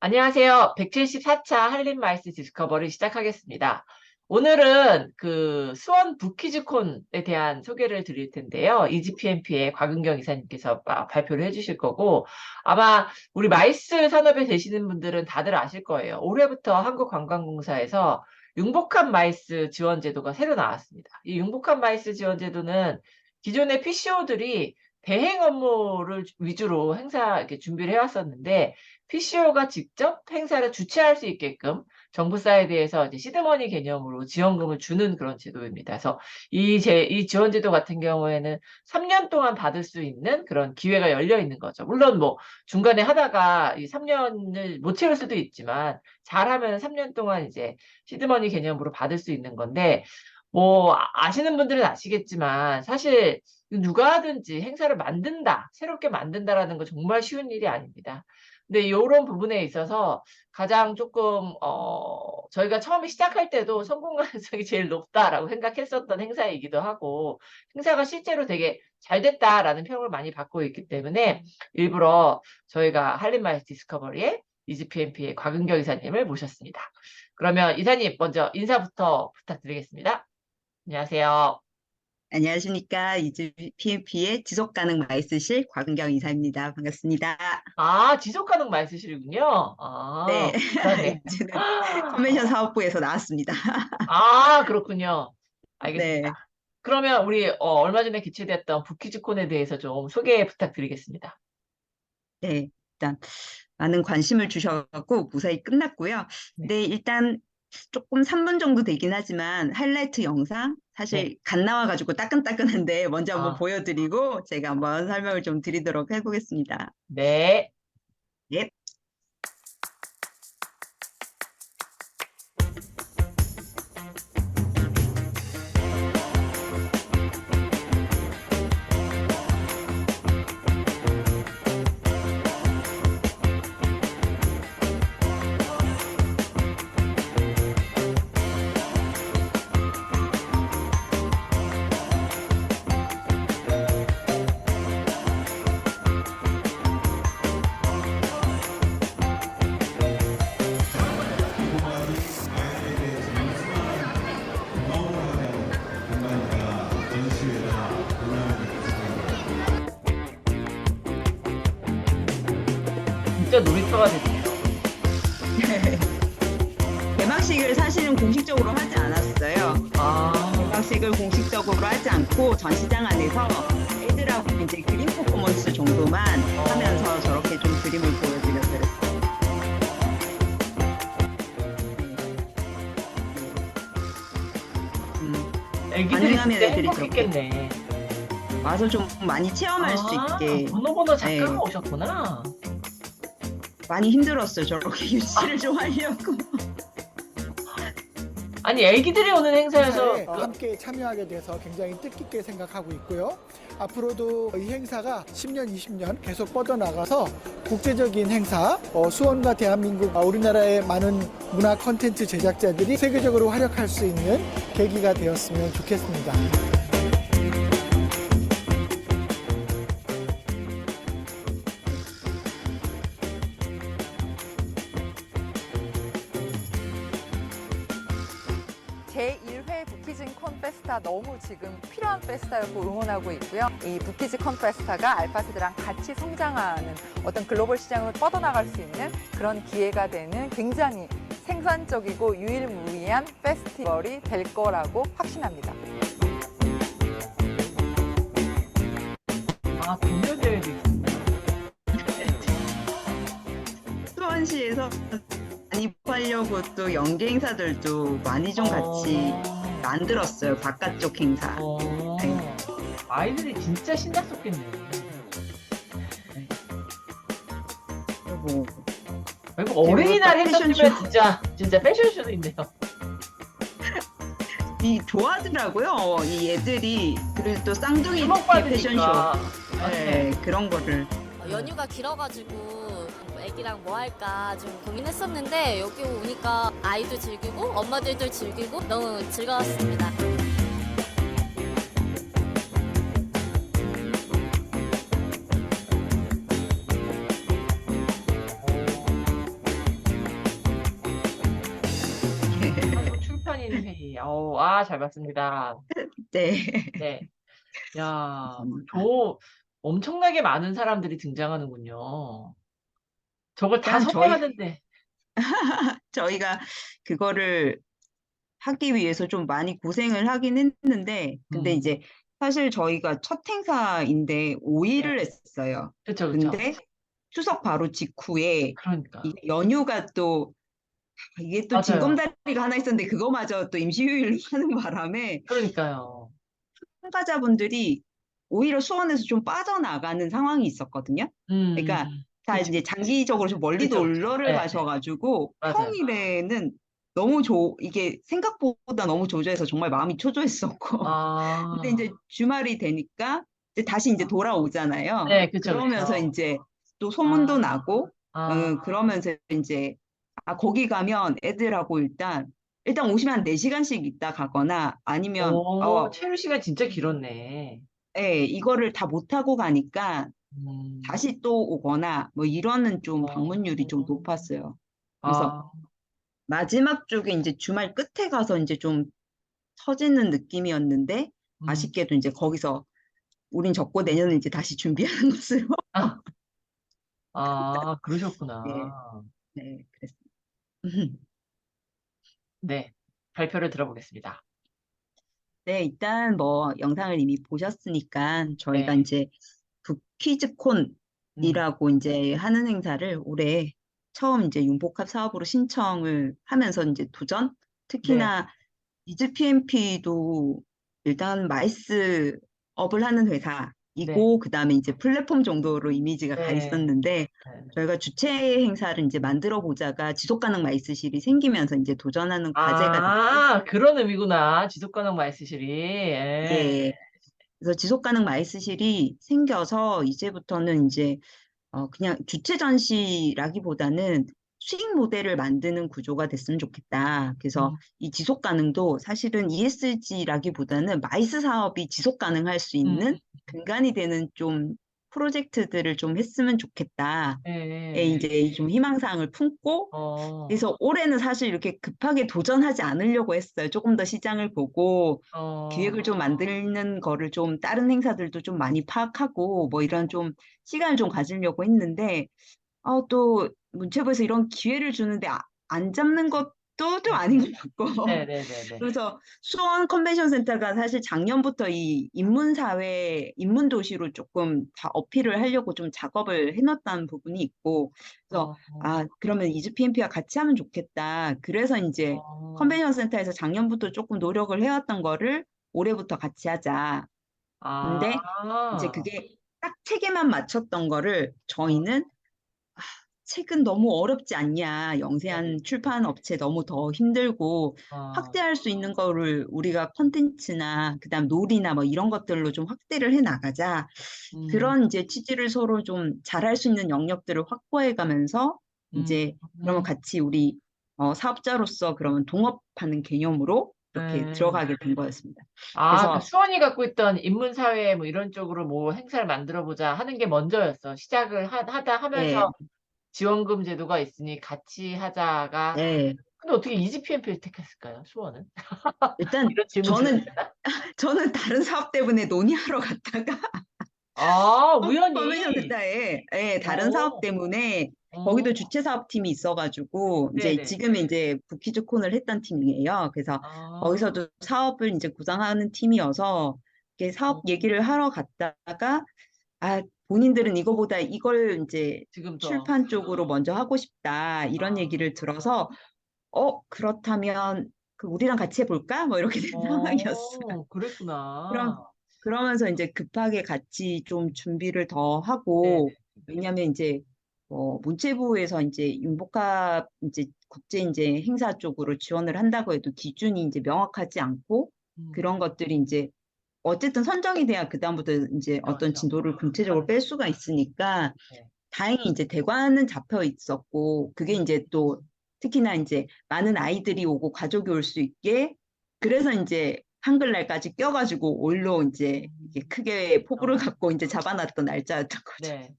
안녕하세요. 174차 한림마이스 디스커버를 시작하겠습니다. 오늘은 그 수원 부키즈콘에 대한 소개를 드릴 텐데요. 이지PMP의 곽은경 이사님께서 발표를 해주실 거고, 아마 우리 마이스 산업에 계시는 분들은 다들 아실 거예요. 올해부터 한국관광공사에서 융복합 마이스 지원 제도가 새로 나왔습니다. 이 융복합 마이스 지원 제도는 기존의 PCO들이 대행 업무를 위주로 행사 이렇게 준비를 해왔었는데, PCO가 직접 행사를 주최할 수 있게끔 정부 사이드에서 이제 시드머니 개념으로 지원금을 주는 그런 제도입니다. 그래서 이 지원 제도 같은 경우에는 3년 동안 받을 수 있는 그런 기회가 열려 있는 거죠. 물론 뭐 중간에 하다가 이 3년을 못 채울 수도 있지만 잘하면 3년 동안 이제 시드머니 개념으로 받을 수 있는 건데, 뭐 아시는 분들은 아시겠지만 사실 누가 하든지 행사를 만든다, 새롭게 만든다라는 건 정말 쉬운 일이 아닙니다. 근데 이런 부분에 있어서 가장 조금 저희가 처음에 시작할 때도 성공 가능성이 제일 높다라고 생각했었던 행사이기도 하고, 행사가 실제로 되게 잘 됐다라는 평을 많이 받고 있기 때문에 일부러 저희가 한림마이스 디스커버리의 이지PMP의 곽은경 이사님을 모셨습니다. 그러면 이사님 먼저 인사부터 부탁드리겠습니다. 안녕하세요. 안녕하십니까. 이지PMP의 지속가능 마이스실 곽은경 이사입니다. 반갑습니다. 지속가능 많으시군요. 네, 그러네. 저는 컨벤션 사업부에서 나왔습니다. 그렇군요. 네, 알겠습니다. 그러면 우리 얼마 전에 개최됐던 부키즈콘에 대해서 좀 소개 부탁드리겠습니다. 네, 일단 많은 관심을 주셔갖고 무사히 끝났고요. 네. 네, 일단 조금 3분 정도 되긴 하지만 하이라이트 영상 네. 사실 갓 나와가지고 따끈따끈한데 먼저 한번 아, 보여드리고 제가 한번 설명을 좀 드리도록 해보겠습니다. 네. 네. 진짜 놀이터가 됐네요. 개막식을 사실은 공식적으로 하지 않았어요. 아, 개막식을 공식적으로 하지 않고 전시장 안에서 애들하고 이제 그림 퍼포먼스 정도만 하면서 저렇게 좀 그림을 보여드렸어요. 애기들이 가능하면 진짜 애들이 저렇게 행복했겠네. 와서 좀 많이 체험할 수 있게. 보노보노 네, 작가가 오셨구나. 많이 힘들었어요. 저렇게 유치를 좀 하려고. 아니, 애기들이 오는 행사에서 행사에 함께 참여하게 돼서 굉장히 뜻깊게 생각하고 있고요. 앞으로도 이 행사가 10년, 20년 계속 뻗어나가서 국제적인 행사, 수원과 대한민국, 우리나라의 많은 문화 콘텐츠 제작자들이 세계적으로 활약할 수 있는 계기가 되었으면 좋겠습니다. 제1회 부키즈 콘페스타 너무 지금 필요한 페스타였고 응원하고 있고요. 이 부키즈 콘페스타가 알파세대랑 같이 성장하는 어떤 글로벌 시장으로 뻗어나갈 수 있는 그런 기회가 되는 굉장히 생산적이고 유일무이한 페스티벌이 될 거라고 확신합니다. 동료대회도 있습니다. 수원시에서 많이 하려고 또 연계 행사들도 많이 좀 같이 만들었어요. 바깥쪽 행사. 네. 아이들이 진짜 신났었겠네. 그리고 그리고 어린이날 패션쇼. 했었으면 진짜 패션쇼도 있네요. 이 좋아하더라고요. 이 애들이 그리고 또 쌍둥이 패션쇼. 주목받으니까. 네, 그런 거를. 연휴가 길어가지고 애기랑 뭐 할까 좀 고민했었는데 여기 오니까 아이도 즐기고 엄마들도 즐기고 너무 즐거웠습니다. 잘 봤습니다. 네. 네. 야, 감사합니다. 엄청나게 많은 사람들이 등장하는군요. 저걸 다 일단 섭외하는데. 저희가 그거를 하기 위해서 좀 많이 고생을 하긴 했는데, 근데 음, 이제 사실 저희가 첫 행사인데 5일을 네. 했어요. 그쵸, 그쵸. 근데 추석 바로 직후에 그러니까. 이게 연휴가 또 이게 또 맞아요. 징검다리가 하나 있었는데 그거마저 또 임시 휴일로 하는 바람에 그러니까요. 참가자분들이 오히려 수원에서 좀 빠져나가는 상황이 있었거든요. 그러니까 다 그치, 이제 그치. 장기적으로 좀 멀리 그쵸, 그쵸. 놀러를 네, 네. 가셔가지고 맞아요. 평일에는 이게 생각보다 너무 조조해서 정말 마음이 초조했었고 근데 아, 이제 주말이 되니까 이제 다시 이제 돌아오잖아요. 네, 그쵸, 그러면서 그쵸. 이제 또 아, 소문도 나고 아, 그러면서 이제 거기 가면 애들하고 일단 오시면 한 4시간씩 있다 가거나 아니면 체류 시간 진짜 길었네. 예, 이거를 다 못하고 가니까 음, 다시 또 오거나 뭐 이러는 좀 어, 방문율이 좀 높았어요. 그래서 아, 마지막 쪽에 이제 주말 끝에 가서 이제 좀 터지는 느낌이었는데 음, 아쉽게도 이제 거기서 우린 접고 내년은 이제 다시 준비하는 것으로 아, 예, 그러셨구나. 네, 그랬습니다. 네, 발표를 들어보겠습니다. 네, 일단 뭐 영상을 이미 보셨으니까 저희가 네, 이제 음, 북퀴즈콘이라고 이제 하는 행사를 올해 처음 이제 융복합 사업으로 신청을 하면서 이제 도전, 네, 특히나 이즈 PMP도 일단 마이스 업을 하는 네, 회사이고 그다음에 이제 플랫폼 정도로 이미지가 가 네, 있었는데 네. 저희가 주최 행사를 이제 만들어 보자가 지속가능 마이스실이 생기면서 이제 도전하는 과제가 됐고 그런 의미구나. 지속가능 말씀실이. 예. 예. 그래서 지속가능 마이스실이 생겨서 이제부터는 이제 그냥 주체 전시라기보다는 수익 모델을 만드는 구조가 됐으면 좋겠다. 그래서 음, 이 지속 가능도 사실은 ESG라기보다는 마이스 사업이 지속 가능할 수 음, 있는 근간이 되는 좀 프로젝트들을 좀 했으면 좋겠다. 예, 에 예, 예. 이제 좀 희망사항을 품고 어, 그래서 올해는 사실 이렇게 급하게 도전하지 않으려고 했어요. 조금 더 시장을 보고 어, 기획을 좀 만드는 거를 좀 다른 행사들도 좀 많이 파악하고 뭐 이런 좀 시간을 좀 가지려고 했는데 또 문체부에서 이런 기회를 주는데 안 잡는 것도 좀 네, 아닌 것 같고 네, 네, 네, 네. 그래서 수원 컨벤션 센터가 사실 작년부터 이 인문사회, 인문도시로 조금 다 어필을 하려고 좀 작업을 해놨다는 부분이 있고, 그래서, 어, 어, 그러면 이즈 PMP와 같이 하면 좋겠다. 그래서 이제 어, 컨벤션 센터에서 작년부터 조금 노력을 해왔던 거를 올해부터 같이 하자. 아, 근데 이제 그게 딱 체계만 맞췄던 거를 어, 저희는 책은 너무 어렵지 않냐. 네, 네, 영세한 출판 업체 너무 더 힘들고 어, 확대할 수 있는 거를 우리가 콘텐츠나 그다음 놀이나 뭐 이런 것들로 좀 확대를 해 나가자. 음, 그런 이제 취지를 서로 좀 잘할 수 있는 영역들을 확보해 가면서 음, 이제 그러면 음, 같이 우리 사업자로서 그러면 동업하는 개념으로 이렇게 네. 들어가게 된 거였습니다. 그 그래서 수원이 갖고 있던 인문사회 뭐 이런 쪽으로 뭐 행사를 만들어 보자 하는 게 먼저였어. 시작을 하다 하면서 네, 지원금 제도가 있으니 같이 하자가. 네. 근데 어떻게 EGPMP를 택했을까요? 수원은? 일단 이런 질문 드려도 되나? 저는 다른 사업 때문에 논의하러 갔다가 컨벤션 우연히. 센터에 예, 다른 사업 어, 때문에 어, 거기도 주최 사업팀이 있어가지고 이제 네네. 지금은 이제 부키즈콘을 했던 팀이에요. 그래서 아, 거기서도 사업을 이제 구상하는 팀이어서 이렇게 사업 어, 얘기를 하러 갔다가 본인들은 이거보다 이걸 이제 지금 더. 출판 쪽으로 먼저 하고 싶다 이런 아, 얘기를 들어서 그렇다면 우리랑 같이 해볼까? 뭐 이렇게 된 상황이었어요. 그럼 그랬구나. 그러면서 이제 급하게 같이 좀 준비를 더 네네. 하고 왜냐하면 이제 문체부에서 이제 융복합 이제 국제 이제 행사 쪽으로 지원을 한다고 해도 기준이 이제 명확하지 않고 음, 그런 것들이 이제 어쨌든 선정이 돼야 그다음부터 이제 어떤 그렇죠. 진도를 구체적으로 뺄 수가 있으니까 네. 다행히 이제 대관은 잡혀 있었고 그게 음, 이제 또 특히나 이제 많은 아이들이 오고 가족이 올 수 있게 그래서 이제 한글날까지 껴가지고 올로 이제 이게 크게 포부를 어, 갖고 이제 잡아놨던 날짜였던 거죠. 네.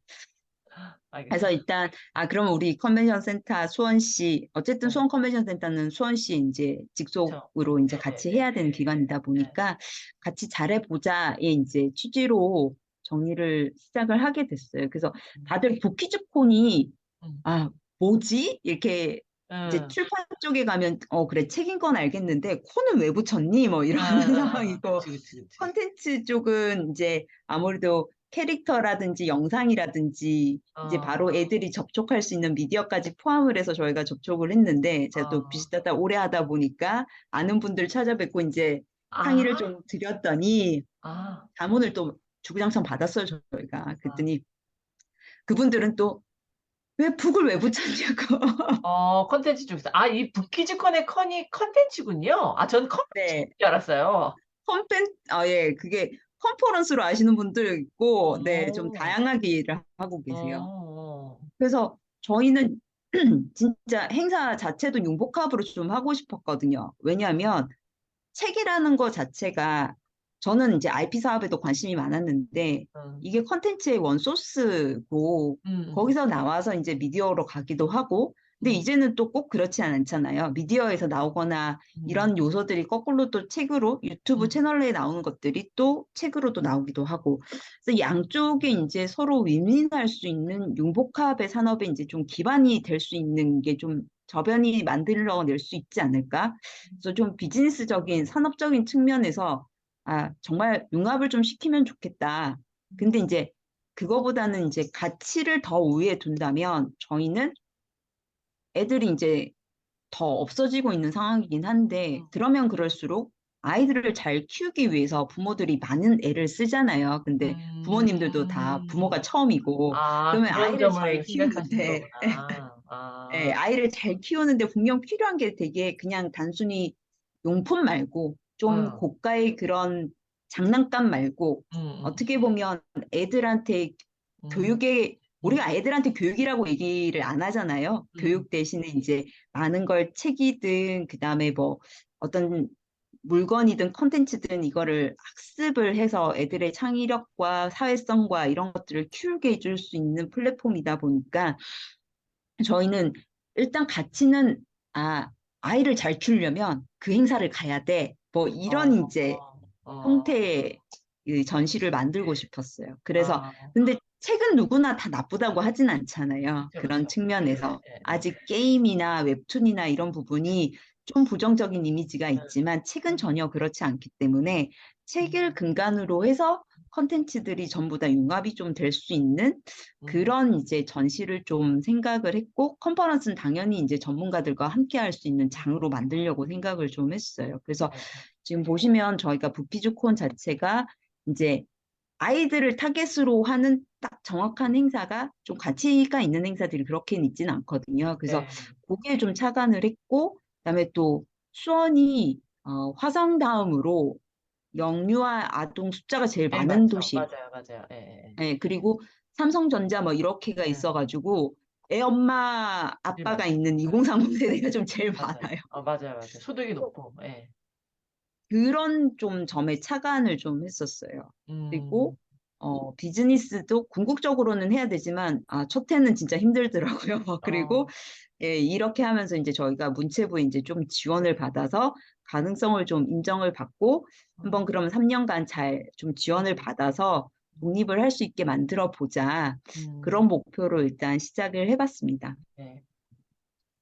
알겠습니다. 그래서 일단 그러면 우리 컨벤션 센터 수원시 어쨌든 네. 수원 컨벤션 센터는 수원시 이제 직속으로 이제 네, 같이 네, 해야 되는 기관이다 보니까 같이 잘해보자의 이제 취지로 정리를 시작을 하게 됐어요. 그래서 다들 부키즈콘이 음, 뭐지? 이렇게 이제 음, 출판 쪽에 가면 그래 책인 건 알겠는데 콘은 왜 붙였니? 뭐 이런 상황이고 그치. 컨텐츠 쪽은 이제 아무래도 캐릭터라든지 영상이라든지 이제 어, 바로 애들이 접촉할 수 있는 미디어까지 포함을 해서 저희가 접촉을 했는데 제가 또 어. 비슷하다 오래 하다 보니까 아는 분들 찾아뵙고 이제 아, 상의를 좀 드렸더니 아, 자문을 또 주구장창 받았어요 저희가. 아. 그랬더니 그분들은 또 왜 북을 왜 붙였냐고. 컨텐츠 중에서. 이 부키즈콘의 컨이 컨텐츠군요. 전 컨텐츠인 네. 줄 알았어요. 예, 그게 컨퍼런스로 아시는 분들 있고, 네, 좀 어, 다양하게 일을 하고 어, 계세요. 어. 그래서 저희는 진짜 행사 자체도 융복합으로 좀 하고 싶었거든요. 왜냐하면 책이라는 거 자체가 저는 이제 IP 사업에도 관심이 많았는데 음, 이게 컨텐츠의 원소스고 음, 거기서 나와서 이제 미디어로 가기도 하고 근데 음, 이제는 또 꼭 그렇지 않잖아요. 미디어에서 나오거나 음, 이런 요소들이 거꾸로 또 책으로 유튜브 음, 채널에 나오는 것들이 또 책으로도 나오기도 하고 그래서 양쪽에 이제 서로 윈윈할 수 있는 융복합의 산업에 이제 좀 기반이 될 수 있는 게 좀 저변이 만들어낼 수 있지 않을까? 그래서 좀 비즈니스적인 산업적인 측면에서 정말 융합을 좀 시키면 좋겠다. 근데 이제 그거보다는 이제 가치를 더 우위에 둔다면 저희는 애들이 이제 더 없어지고 있는 상황이긴 한데 그러면 그럴수록 아이들을 잘 키우기 위해서 부모들이 많은 애를 쓰잖아요. 근데 부모님들도 다 부모가 처음이고 그러면 그런 아이를 잘 점을 생각하시는 키우는데 거구나. 예, 아이를 잘 키우는데 분명 필요한 게 되게 그냥 단순히 용품 말고 좀 음, 고가의 그런 장난감 말고 음, 어떻게 보면 애들한테 음, 교육에 음, 우리가 애들한테 교육이라고 얘기를 안 하잖아요. 음, 교육 대신에 이제 많은 걸 책이든 그다음에 뭐 어떤 물건이든 컨텐츠든 이거를 학습을 해서 애들의 창의력과 사회성과 이런 것들을 키우게 해줄 수 있는 플랫폼이다 보니까 저희는 일단 가치는 아이를 잘 키우려면 그 행사를 가야 돼. 뭐 이런 어, 이제 어, 형태의 그 전시를 만들고 싶었어요. 그래서 아, 근데 책은 누구나 다 나쁘다고 하진 않잖아요. 그런 그쵸. 예, 측면에서 예, 예. 아직 게임이나 웹툰이나 이런 부분이 좀 부정적인 이미지가 있지만 책은 전혀 그렇지 않기 때문에 책을 근간으로 해서 컨텐츠들이 전부 다 융합이 좀 될 수 있는 음, 그런 이제 전시를 좀 생각을 했고 컨퍼런스는 당연히 이제 전문가들과 함께 할 수 있는 장으로 만들려고 생각을 좀 했어요. 그래서 네. 지금 보시면 저희가 부피즈콘 자체가 이제 아이들을 타겟으로 하는 딱 정확한 행사가 좀 가치가 있는 행사들이 그렇게는 있지는 않거든요. 그래서 네. 거기에 좀 착안을 했고, 그다음에 또 수원이 화성 다음으로 영유아 아동 숫자가 제일 네, 많은 맞죠. 도시. 맞아요. 예, 예. 예, 그리고 삼성전자 뭐 이렇게가 예. 있어가지고 애 엄마 제일 아빠가 많죠. 있는 2030 세대가 좀 제일 맞아요. 많아요. 맞아요. 소득이 높고, 예. 그런 좀 점에 착안을 좀 했었어요. 음, 그리고 비즈니스도 궁극적으로는 해야 되지만 첫 해는 진짜 힘들더라고요. 그리고 어, 예, 이렇게 하면서 이제 저희가 문체부에 이제 좀 지원을 받아서 가능성을 좀 인정을 받고 한번 그러면 3년간 잘 좀 지원을 받아서 독립을 할 수 있게 만들어 보자. 음, 그런 목표로 일단 시작을 해봤습니다. 네.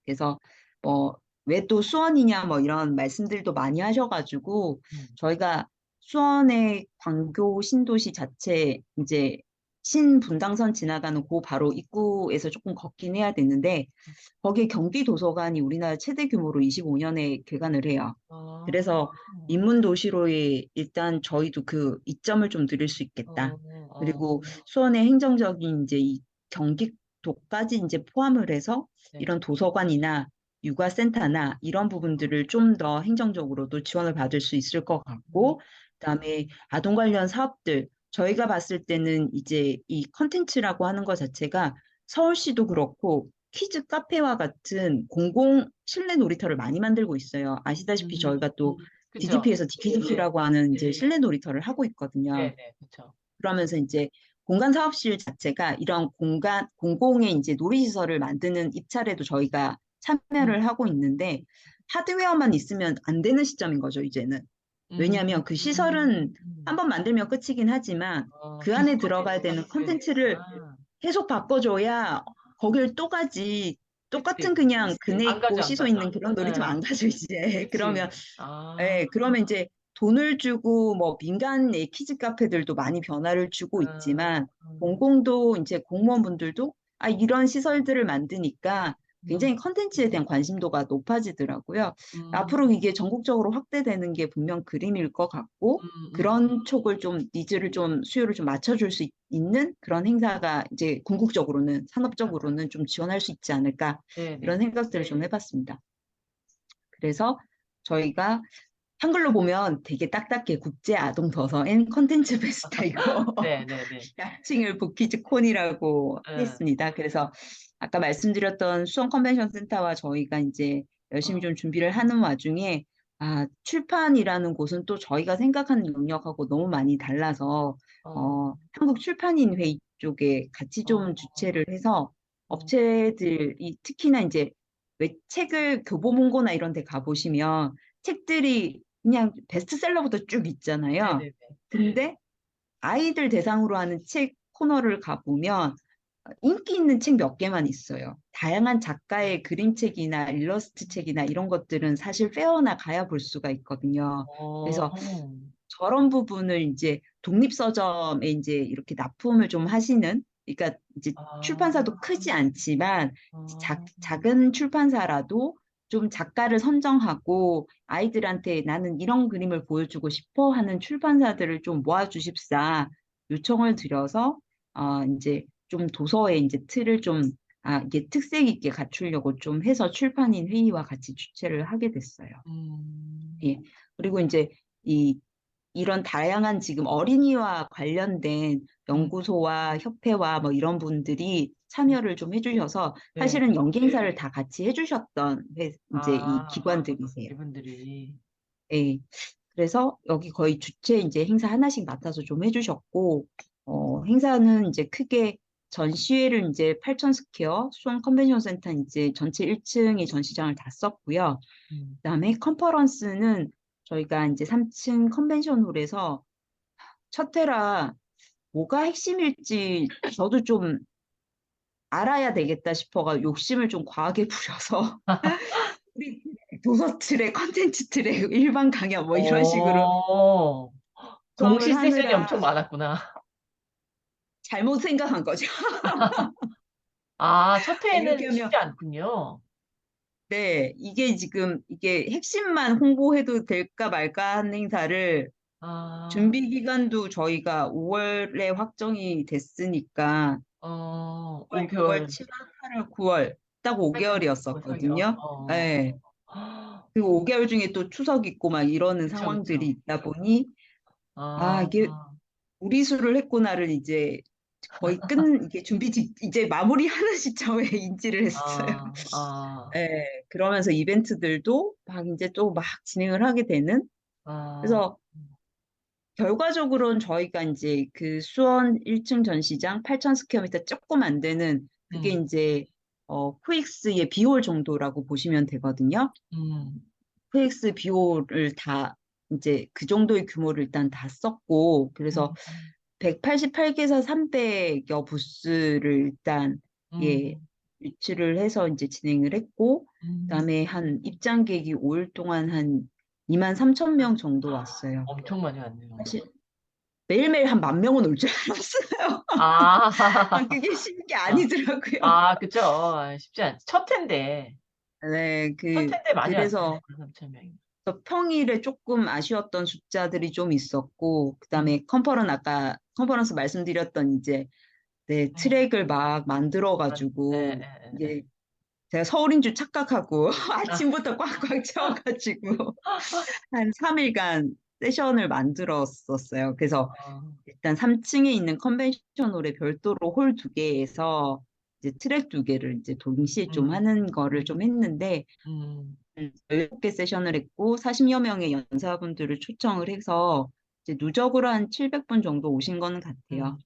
그래서 뭐 왜 또 수원이냐 뭐 이런 말씀들도 많이 하셔가지고 음, 저희가 수원의 광교 신도시 자체 이제 신분당선 지나가는 그 바로 입구에서 조금 걷긴 해야 되는데 거기에 경기도서관이 우리나라 최대 규모로 25년에 개관을 해요. 아, 그래서 인문도시로의 일단 저희도 그 이점을 좀 드릴 수 있겠다. 어, 어, 그리고 수원의 행정적인 이제 이 경기도까지 이제 포함을 해서 네. 이런 도서관이나 육아센터나 이런 부분들을 좀 더 행정적으로도 지원을 받을 수 있을 것 음, 같고, 그다음에 아동 관련 사업들, 저희가 봤을 때는 이제 이 컨텐츠라고 하는 것 자체가 서울시도 그렇고 키즈 카페와 같은 공공 실내 놀이터를 많이 만들고 있어요. 아시다시피 음, 저희가 또 그쵸. DDP에서 DPDP라고 하는 이제 실내 놀이터를 하고 있거든요. 네, 그쵸. 그러면서 이제 공간 사업실 자체가 이런 공공의 이제 놀이시설을 만드는 입찰에도 저희가 참여를 하고 있는데 하드웨어만 있으면 안 되는 시점인 거죠, 이제는. 왜냐하면 그 시설은 한번 만들면 끝이긴 하지만 그 안에 들어가야 되는 컨텐츠를 계속 바꿔줘야 거길 또 가지. 똑같은 그냥 그네 안 가죠, 있고 안 시소 가죠. 있는 그런 놀이터 안 가죠, 이제. 그러면 아, 그러면 이제 돈을 주고 뭐 민간의 키즈 카페들도 많이 변화를 주고 있지만 공공도 이제 공무원분들도 이런 시설들을 만드니까 굉장히 컨텐츠에 대한 관심도가 높아지더라고요. 앞으로 이게 전국적으로 확대되는 게 분명 그림일 것 같고 그런 촉을 좀 니즈를 좀 수요를 좀 맞춰줄 수 있는 그런 행사가 이제 궁극적으로는 산업적으로는 좀 지원할 수 있지 않을까 네네. 이런 생각들을 좀 해봤습니다. 그래서 저희가 한글로 보면 되게 딱딱해 국제 아동 더서 앤 컨텐츠 페스타이고 네네네. 약칭을 부키즈콘이라고 응. 했습니다. 그래서 아까 말씀드렸던 수원 컨벤션 센터와 저희가 이제 열심히 좀 준비를 하는 와중에 출판이라는 곳은 또 저희가 생각하는 영역하고 너무 많이 달라서 한국 출판인 회의 쪽에 같이 좀 주최를 해서 업체들이 특히나 이제 왜 책을 교보문고나 이런 데 가보시면 책들이 그냥 베스트셀러부터 쭉 있잖아요. 네네네. 근데 아이들 대상으로 하는 책 코너를 가보면 인기 있는 책 몇 개만 있어요. 다양한 작가의 그림책이나 일러스트 책이나 이런 것들은 사실 페어나 가야 볼 수가 있거든요. 그래서 저런 부분을 이제 독립서점에 이제 이렇게 납품을 좀 하시는, 그러니까 이제 출판사도 크지 않지만 작은 출판사라도 좀 작가를 선정하고 아이들한테 나는 이런 그림을 보여주고 싶어 하는 출판사들을 좀 모아주십사 요청을 드려서 이제 좀 도서의 이제 틀을 좀 이게 특색 있게 갖추려고 좀 해서 출판인 회의와 같이 주최를 하게 됐어요. 예. 그리고 이제 이런 다양한 지금 어린이와 관련된 연구소와 협회와 뭐 이런 분들이 참여를 좀 해주셔서 네. 사실은 연기 행사를 다 같이 해주셨던 이제 이 기관들이세요. 이분들이. 예. 그래서 여기 거의 주최 이제 행사 하나씩 맡아서 좀 해주셨고, 행사는 이제 크게 전시회를 이제 8,000스퀘어 수원 컨벤션 센터 이제 전체 1층의 전시장을 다 썼고요. 그다음에 컨퍼런스는 저희가 이제 3층 컨벤션홀에서 첫 회라 뭐가 핵심일지 저도 좀 알아야 되겠다 싶어가 욕심을 좀 과하게 부려서 우리 도서 틀에 컨텐츠 틀에 일반 강연 뭐 이런 식으로 동시 수업을 세션이 하느라 엄청 많았구나. 잘못 생각한 거죠. 첫 이렇게 회에는 하면 쉽지 않군요. 네, 이게 지금 이게 핵심만 홍보해도 될까 말까 하는 행사를 준비 기간도 저희가 5월에 확정이 됐으니까 6월, 5개월. 7월, 8월, 9월 딱 5개월이었었거든요. 네. 그 5개월 중에 또 추석 있고 막 이러는 그쵸, 상황들이 그쵸. 있다 보니 이게 무리수를 했구나를 이제 거의 이게 이제 마무리하는 시점에 인지를 했어요. 네, 그러면서 이벤트들도 막 이제 또 막 진행을 하게 되는. 그래서 결과적으로는 저희가 이제 그 수원 1층 전시장 8,000스퀘어미터 조금 안 되는 그게 이제 코엑스의 비홀 정도라고 보시면 되거든요. 코엑스 비홀을 다 이제 그 정도의 규모를 일단 다 썼고 그래서 188개사 300여 부스를 일단 유치를 해서 이제 진행을 했고 그다음에 한 입장객이 5일 동안 한 23,000명 정도 왔어요. 엄청 많이 왔네요. 사실 매일매일 한 10,000명은 올 줄 알았어요. 그게 쉬운 게 아니더라고요. 그쵸. 쉽지 않지. 첫 회인데. 네, 첫 회인데 많이 그래서 왔네. 3,000명이. 평일에 조금 아쉬웠던 숫자들이 좀 있었고, 그다음에 아까 컨퍼런스 말씀드렸던 이제 트랙을 막 만들어가지고 이게 제가 서울인 줄 착각하고 아침부터 꽉꽉 채워가지고 한 3일간 세션을 만들었었어요. 그래서 일단 3층에 있는 컨벤션홀에 별도로 홀 2개에서 이제 트랙 2개를 이제 동시에 좀 하는 거를 좀 했는데 17개 세션을 했고 40여 명의 연사분들을 초청을 해서 이제 누적으로 한 700분 정도 오신 거는 같아요.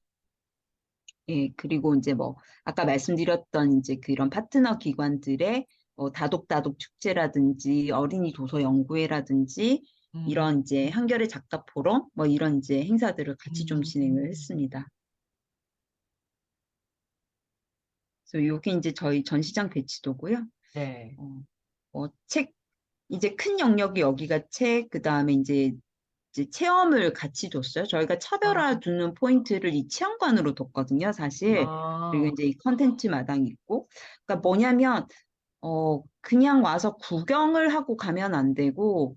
예, 그리고 이제 뭐, 아까 말씀드렸던 이제 그런 파트너 기관들의 다독다독 축제라든지 어린이 도서 연구회라든지 음, 이런 이제 한겨레 작가 포럼 뭐 이런 이제 행사들을 같이 좀 진행을 음, 했습니다. 그래서 여기 이제 저희 전시장 배치도고요. 네. 책, 이제 큰 영역이 여기가 책, 그 다음에 이제 체험을 같이 뒀어요. 저희가 아, 차별화 두는 포인트를 이 체험관으로 뒀거든요, 사실. 그리고 아, 이제 이 컨텐츠 마당이 있고. 그러니까 뭐냐면, 그냥 와서 구경을 하고 가면 안 되고,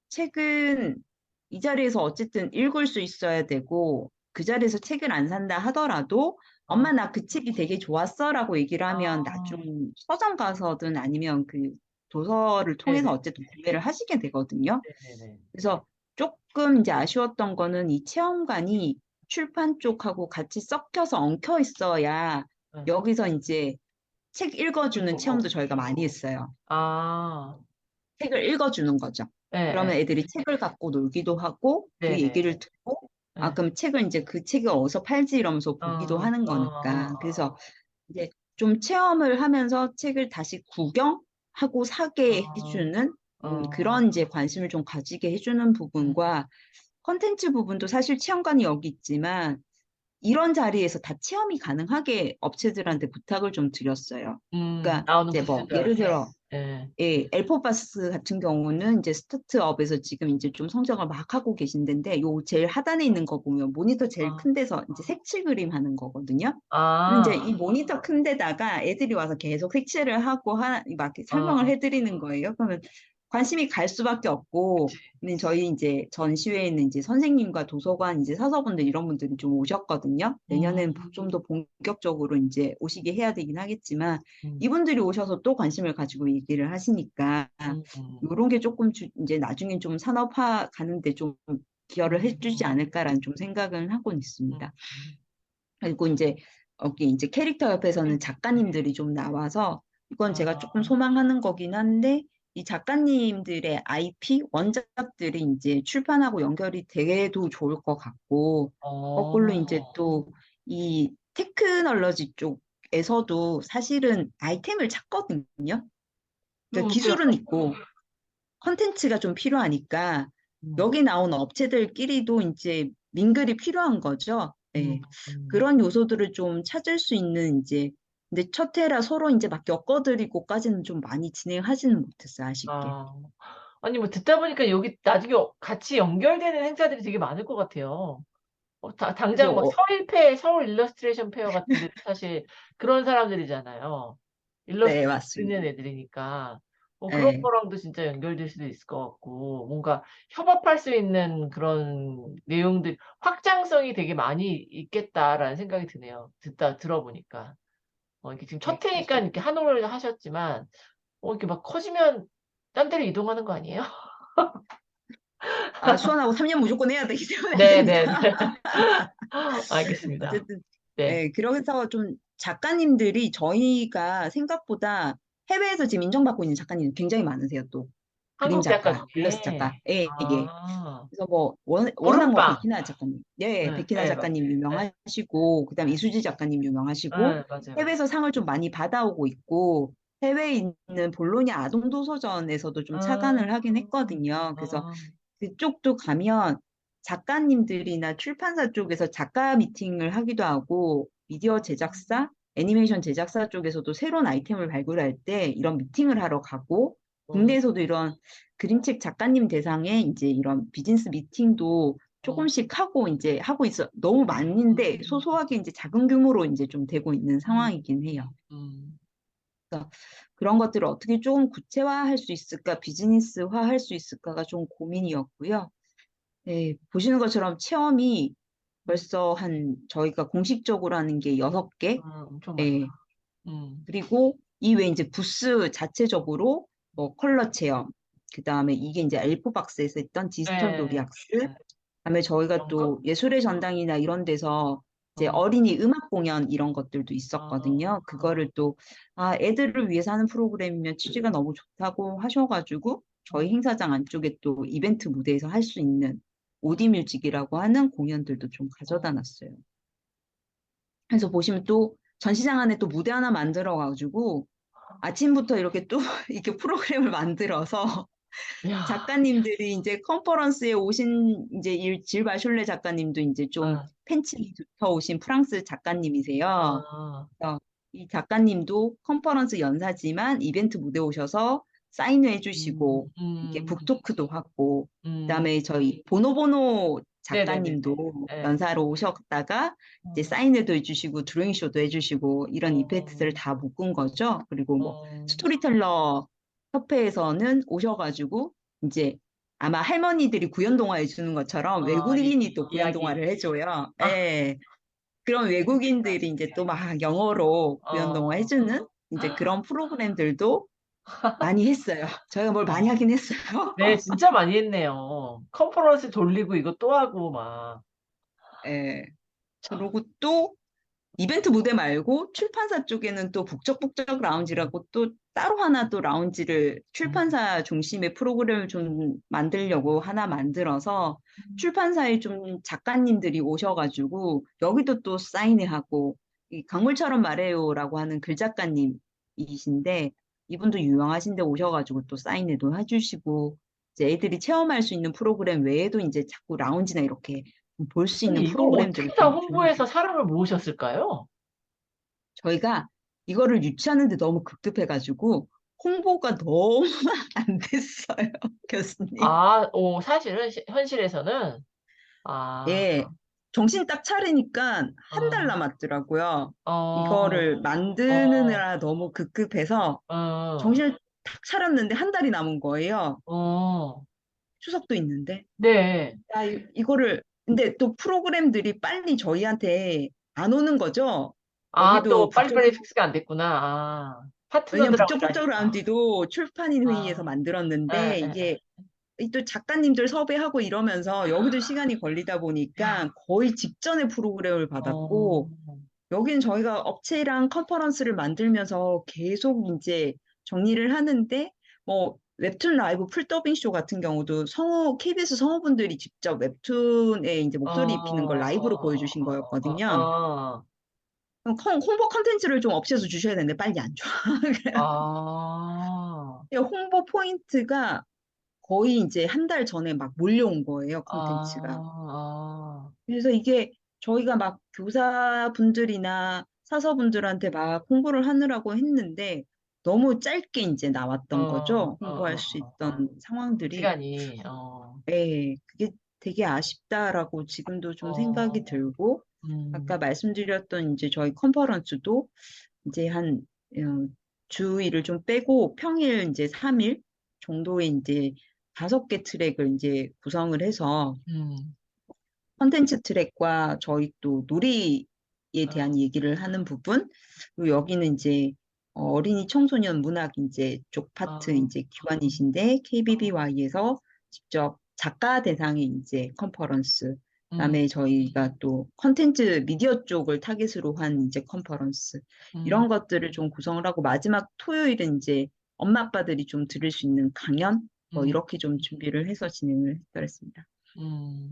책은 이 자리에서 어쨌든 읽을 수 있어야 되고, 그 자리에서 책을 안 산다 하더라도, 아, 엄마 나 그 책이 되게 좋았어라고 얘기를 하면 아, 나중 서점 가서든 아니면 그 도서를 통해서 네네, 어쨌든 구매를 하시게 되거든요. 네네네. 그래서 조금 이제 아쉬웠던 거는 이 체험관이 출판 쪽하고 같이 섞여서 엉켜 있어야 네. 여기서 이제 책 읽어주는 체험도 보고. 저희가 많이 했어요. 아, 책을 읽어주는 거죠. 그러면 네, 애들이 책을 갖고 놀기도 하고 그 얘기를 네네네. 듣고 아, 네. 그럼 책을 이제 그 책이 어디서 팔지 이러면서 보기도 하는 거니까. 그래서 이제 좀 체험을 하면서 책을 다시 구경하고 사게 어, 해주는 어, 그런 이제 관심을 좀 가지게 해주는 음, 부분과 컨텐츠 부분도 사실 체험관이 여기 있지만 이런 자리에서 다 체험이 가능하게 업체들한테 부탁을 좀 드렸어요. 그러니까 나오는 이제 뭐 예를 부스들한테. 들어 네. 예, 엘포바스 같은 경우는 이제 스타트업에서 지금 이제 좀 성장을 막 하고 계신데 요 제일 하단에 있는 거 보면 모니터 제일 아, 큰 데서 이제 색칠 그림 하는 거거든요. 그럼 이제 이 아, 모니터 큰 데다가 애들이 와서 계속 색칠을 하고 막 이렇게 설명을 어, 해드리는 거예요. 그러면 관심이 갈 수밖에 없고, 그치. 근데 저희 이제 전시회에 있는 이제 선생님과 도서관 이제 사서분들 이런 분들이 좀 오셨거든요. 내년엔 좀 더 본격적으로 이제 오시게 해야 되긴 하겠지만, 음, 이분들이 오셔서 또 관심을 가지고 얘기를 하시니까, 음, 이런 게 조금 이제 나중에 좀 산업화 가는데 좀 기여를 해주지 음, 않을까라는 좀 생각은 하고 음, 있습니다. 음, 그리고 이제 여기 이제 캐릭터 옆에서는 작가님들이 좀 나와서 이건 제가 조금 아, 소망하는 거긴 한데 이 작가님들의 IP 원작들이 이제 출판하고 연결이 돼도 좋을 것 같고 거꾸로 이제 어, 또 이 테크놀로지 쪽에서도 사실은 아이템을 찾거든요. 그러니까 그래요. 기술은 있고 컨텐츠가 좀 필요하니까 음, 여기 나온 업체들끼리도 이제 민글이 필요한 거죠. 음, 네. 음, 그런 요소들을 좀 찾을 수 있는 이제 근데 첫 해라 서로 이제 막 엮어드리고까지는 좀 많이 진행하지는 못했어요, 아쉽게. 아. 아니, 뭐, 듣다 보니까 여기 나중에 같이 연결되는 행사들이 되게 많을 것 같아요. 그래서 당장 막 서일페, 서울 일러스트레이션 페어 같은 데 사실 그런 사람들이잖아요. 네, 일러스트레이션 맞습니다. 그리는 애들이니까. 그런 네, 거랑도 진짜 연결될 수도 있을 것 같고, 뭔가 협업할 수 있는 그런 내용들, 확장성이 되게 많이 있겠다라는 생각이 드네요. 들어보니까. 이렇게 지금 네, 첫 해니까 그래서 이렇게 한올을 하셨지만, 이렇게 막 커지면 딴 데로 이동하는 거 아니에요? 수원하고 3년 무조건 해야 되기 네네네. 때문입니다. 알겠습니다. 어쨌든 네. 예, 그래서 좀 작가님들이 저희가 생각보다 해외에서 지금 인정받고 있는 작가님 굉장히 많으세요, 또. 그림 한국 작가 작가, 일러스트 중에. 작가. 예, 예. 아, 그래서 뭐 워낙 뭐 오른방. 백희나 작가님, 예, 네, 백희나 네, 맞아요. 작가님 네, 유명하시고 그다음 이수지 작가님 유명하시고 네, 맞아요, 맞아요. 해외에서 상을 좀 많이 받아오고 있고 해외에 있는 볼로냐 아동 도서전에서도 좀 아, 착안을 하긴 했거든요. 그래서 아, 그쪽도 가면 작가님들이나 출판사 쪽에서 작가 미팅을 하기도 하고 미디어 제작사, 애니메이션 제작사 쪽에서도 새로운 아이템을 발굴할 때 이런 미팅을 하러 가고 어, 국내에서도 이런 그림책 작가님 대상의 이제 이런 비즈니스 미팅도 어, 조금씩 하고 이제 하고 있어. 너무 많은데 소소하게 이제 작은 규모로 이제 좀 되고 있는 음, 상황이긴 해요. 음, 그런 것들을 어떻게 조금 구체화할 수 있을까, 비즈니스화할 수 있을까가 좀 고민이었고요. 네, 보시는 것처럼 체험이 음, 벌써 저희가 공식적으로 하는 게 6개, 엄청 많다. 예, 음, 그리고 이외에 이제 부스 자체적으로 뭐 컬러 체험, 그 다음에 이게 이제 엘프박스에서 했던 디지털 네, 놀이학습, 네. 그다음에 저희가 연극? 또 예술의 전당이나 이런 데서 이제 어, 어린이 음악 공연 이런 것들도 아, 있었거든요. 그거를 또, 애들을 위해서 하는 프로그램이면 취지가 너무 좋다고 하셔가지고 저희 어, 행사장 안쪽에 또 이벤트 무대에서 할 수 있는 어, 오디뮤직이라고 하는 공연들도 좀 어, 가져다 놨어요. 그래서 보시면 또 전시장 안에 또 무대 하나 만들어가지고 아침부터 이렇게 또 이렇게 프로그램을 만들어서 야, 작가님들이 이제 컨퍼런스에 오신 이제 질바 슐레 작가님도 이제 좀 아, 팬층이 두터우신 프랑스 작가님이세요. 아, 그래서 이 작가님도 컨퍼런스 연사지만 이벤트 무대 오셔서 사인회 해주시고 이렇게 음, 북토크도 하고 음, 그다음에 저희 보노보노 네네네네. 작가님도 네. 연사로 오셨다가 이제 음, 사인회도 해주시고 드로잉쇼도 해주시고 이런 이벤트들을 음, 다 묶은 거죠. 그리고 뭐 음, 스토리텔러 협회에서는 오셔가지고 이제 아마 할머니들이 구연동화 해주는 것처럼 외국인이 또 이야기. 구연동화를 해줘요. 아, 예. 그런 외국인들이 이제 또 막 영어로 구연동화 어, 해주는 이제 그런 프로그램들도 많이 했어요. 저희가 뭘 많이 어. 하긴 했어요. 네, 진짜 많이 했네요. 컨퍼런스 돌리고 이거 또 하고 막. 예. 그리고 또 이벤트 무대 말고 출판사 쪽에는 또 북적북적 라운지라고 또 따로 하나 또 라운지를 음, 출판사 중심의 프로그램을 좀 만들려고 하나 만들어서 출판사에 좀 작가님들이 오셔가지고 여기도 또 사인회 하고 이 강물처럼 말해요라고 하는 글 작가님이신데 이분도 유명하신데 오셔가지고 또 사인회도 해주시고 이제 애들이 체험할 수 있는 프로그램 외에도 이제 자꾸 라운지나 이렇게 볼 수 아니, 있는 이걸 프로그램들을 어떻게 다 좀 홍보해서 사람을 모으셨을까요? 저희가 이거를 유치하는데 너무 급급해가지고 홍보가 너무 안 됐어요, 교수님. 아, 사실은 현실에서는, 아, 예, 정신 딱 차리니까 한 달 어, 남았더라고요. 어, 이거를 어, 만드느라 너무 급급해서 어, 정신을 딱 차렸는데 한 달이 남은 거예요. 어, 추석도 있는데. 네. 이거를, 근데 또 프로그램들이 빨리 저희한테 안 오는 거죠. 아, 여기도 또 빨리빨리 픽스가 안 됐구나. 아, 왜냐면 파트너들하고 북적북적 일하니까. 라운지도 출판인 회의에서 아, 에, 만들었는데 에, 에. 이게 이또 작가님들 섭외하고 이러면서 여기도 시간이 걸리다 보니까 야, 거의 직전에 프로그램을 어, 받았고 여기는 저희가 업체랑 컨퍼런스를 만들면서 계속 이제 정리를 하는데 뭐 웹툰 라이브 풀더빙 쇼 같은 경우도 KBS 성우분들이 직접 웹툰에 이제 목소리 입히는 걸 라이브로 보여주신 거였거든요. 어, 그럼 홍보 컨텐츠를 좀 업체에서 주셔야 되는데 빨리 안 줘. 아, 홍보 포인트가 거의 이제 한 달 전에 막 몰려온 거예요, 컨텐츠가. 아, 그래서 이게 저희가 막 교사분들이나 사서분들한테 막 홍보를 하느라고 했는데 너무 짧게 이제 나왔던 거죠. 홍보할 수 있던 상황들이. 시간이, 네, 그게 되게 아쉽다라고 지금도 좀 생각이 어, 들고, 아까 음, 말씀드렸던 이제 저희 컨퍼런스도 이제 어, 주일을 좀 빼고 평일 이제 3일 정도의 이제 5개 트랙을 이제 구성을 해서 음, 컨텐츠 트랙과 저희 또 놀이에 대한 얘기를 하는 부분, 그리고 여기는 이제 어린이 청소년 문학 이제 쪽 파트 아, 이제 기관이신데 KBBY에서 직접 작가 대상의 이제 컨퍼런스, 음, 그다음에 저희가 또 컨텐츠 미디어 쪽을 타깃으로 한 이제 컨퍼런스 음, 이런 것들을 좀 구성을 하고 마지막 토요일은 이제 엄마 아빠들이 좀 들을 수 있는 강연 뭐 음, 이렇게 좀 준비를 해서 진행을 했더랬습니다. 음.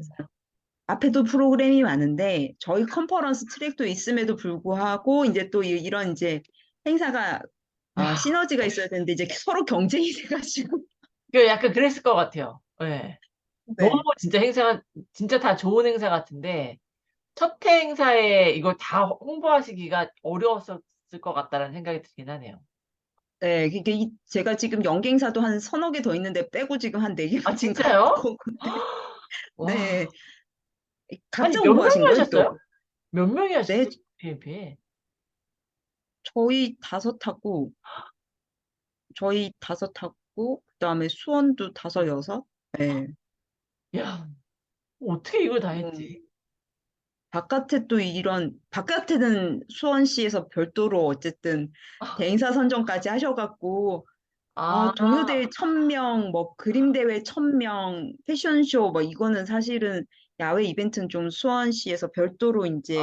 앞에도 프로그램이 많은데 저희 컨퍼런스 트랙도 있음에도 불구하고 이제 또 이런 이제 행사가 야, 시너지가 있어야 되는데 이제 서로 경쟁이 돼가지고 그 약간 그랬을 것 같아요. 네. 너무 네. 진짜 진짜 다 좋은 행사 같은데, 첫 행사에 이걸 다 홍보하시기가 어려웠을 것 같다는 생각이 들긴 하네요. 네, 그게 제가 지금 연갱사도 한 서너 개 더 있는데 빼고 지금 한 네 아, 개만 진짜요? 갖고 와, 네, 아니, 각자 몇 명이 홍보하신 거예요 또. 하셨어요? 몇 명이 네, 하셨어요? PMP에? 저희 5하고 저희 5하고 그다음에 수원도 5, 6. 네. 야, 어떻게 이걸 다 음. 했지? 바깥에 또 바깥에는 수원시에서 별도로 어쨌든 아, 대행사 선정까지 하셔갖고, 아, 동요대회 1000명, 뭐 그림대회 1000명, 패션쇼, 뭐 이거는 사실은 야외 이벤트는 좀 수원시에서 별도로 이제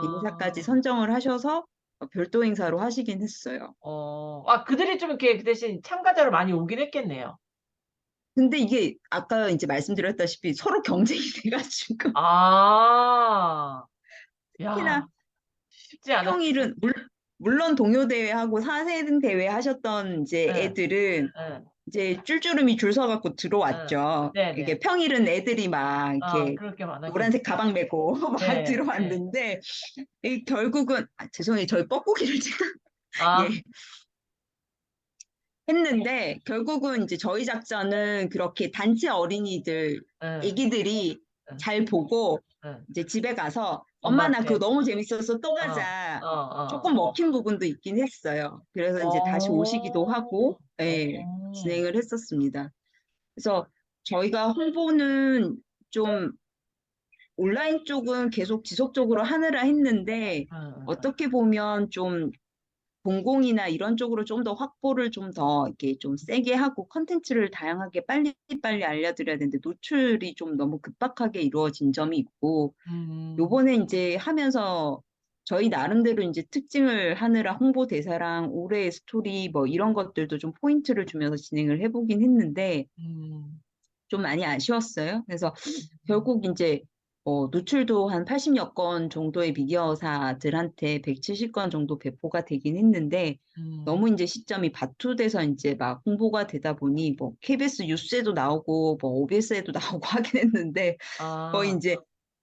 대행사까지 아, 선정을 하셔서 별도 행사로 하시긴 했어요. 그들이 좀 이렇게 그 대신 참가자를 많이 오긴 했겠네요. 근데 이게 아까 이제 말씀드렸다시피 서로 경쟁이 돼가지고, 아, 야, 특히나 쉽지 않았. 평일은 물론 동요대회하고 사생대회 하셨던 이제 네. 애들은 응, 이제 쫄쫄음이 줄 서갖고 들어왔죠. 네네. 이게 평일은 애들이 막 이렇게 그럴 게 많았겠네. 노란색 가방 메고 막 네, 들어왔는데 결국은 죄송해요. 저희 뻐꾸기를 제가 아, 예, 했는데 결국은 이제 저희 작전은 그렇게 단체 어린이들 응, 애기들이 응, 잘 보고 응. 이제 집에 가서 엄마 나 그거 엄마한테. 너무 재밌어서 또 어, 가자. 어. 조금 먹힌 부분도 있긴 했어요. 그래서 이제 다시 오시기도 하고 예, 어. 진행을 했었습니다. 그래서 저희가 홍보는 좀 온라인 쪽은 계속 지속적으로 하느라 했는데 응. 어떻게 보면 좀 공공이나 이런 쪽으로 좀 더 확보를 좀 더 이렇게 좀 세게 하고 컨텐츠를 다양하게 빨리빨리 알려드려야 되는데 노출이 좀 너무 급박하게 이루어진 점이 있고 음, 요번에 이제 하면서 저희 나름대로 이제 특징을 하느라 홍보 대사랑 올해의 스토리 뭐 이런 것들도 좀 포인트를 주면서 진행을 해보긴 했는데 음, 좀 많이 아쉬웠어요. 그래서 음, 결국 이제 노출도 한 80여 건 정도의 미디어사들한테 170건 정도 배포가 되긴 했는데 음. 너무 이제 시점이 바투돼서 이제 막 홍보가 되다 보니 뭐 KBS 뉴스에도 나오고 뭐 OBS에도 나오고 하긴 했는데 거의 아, 이제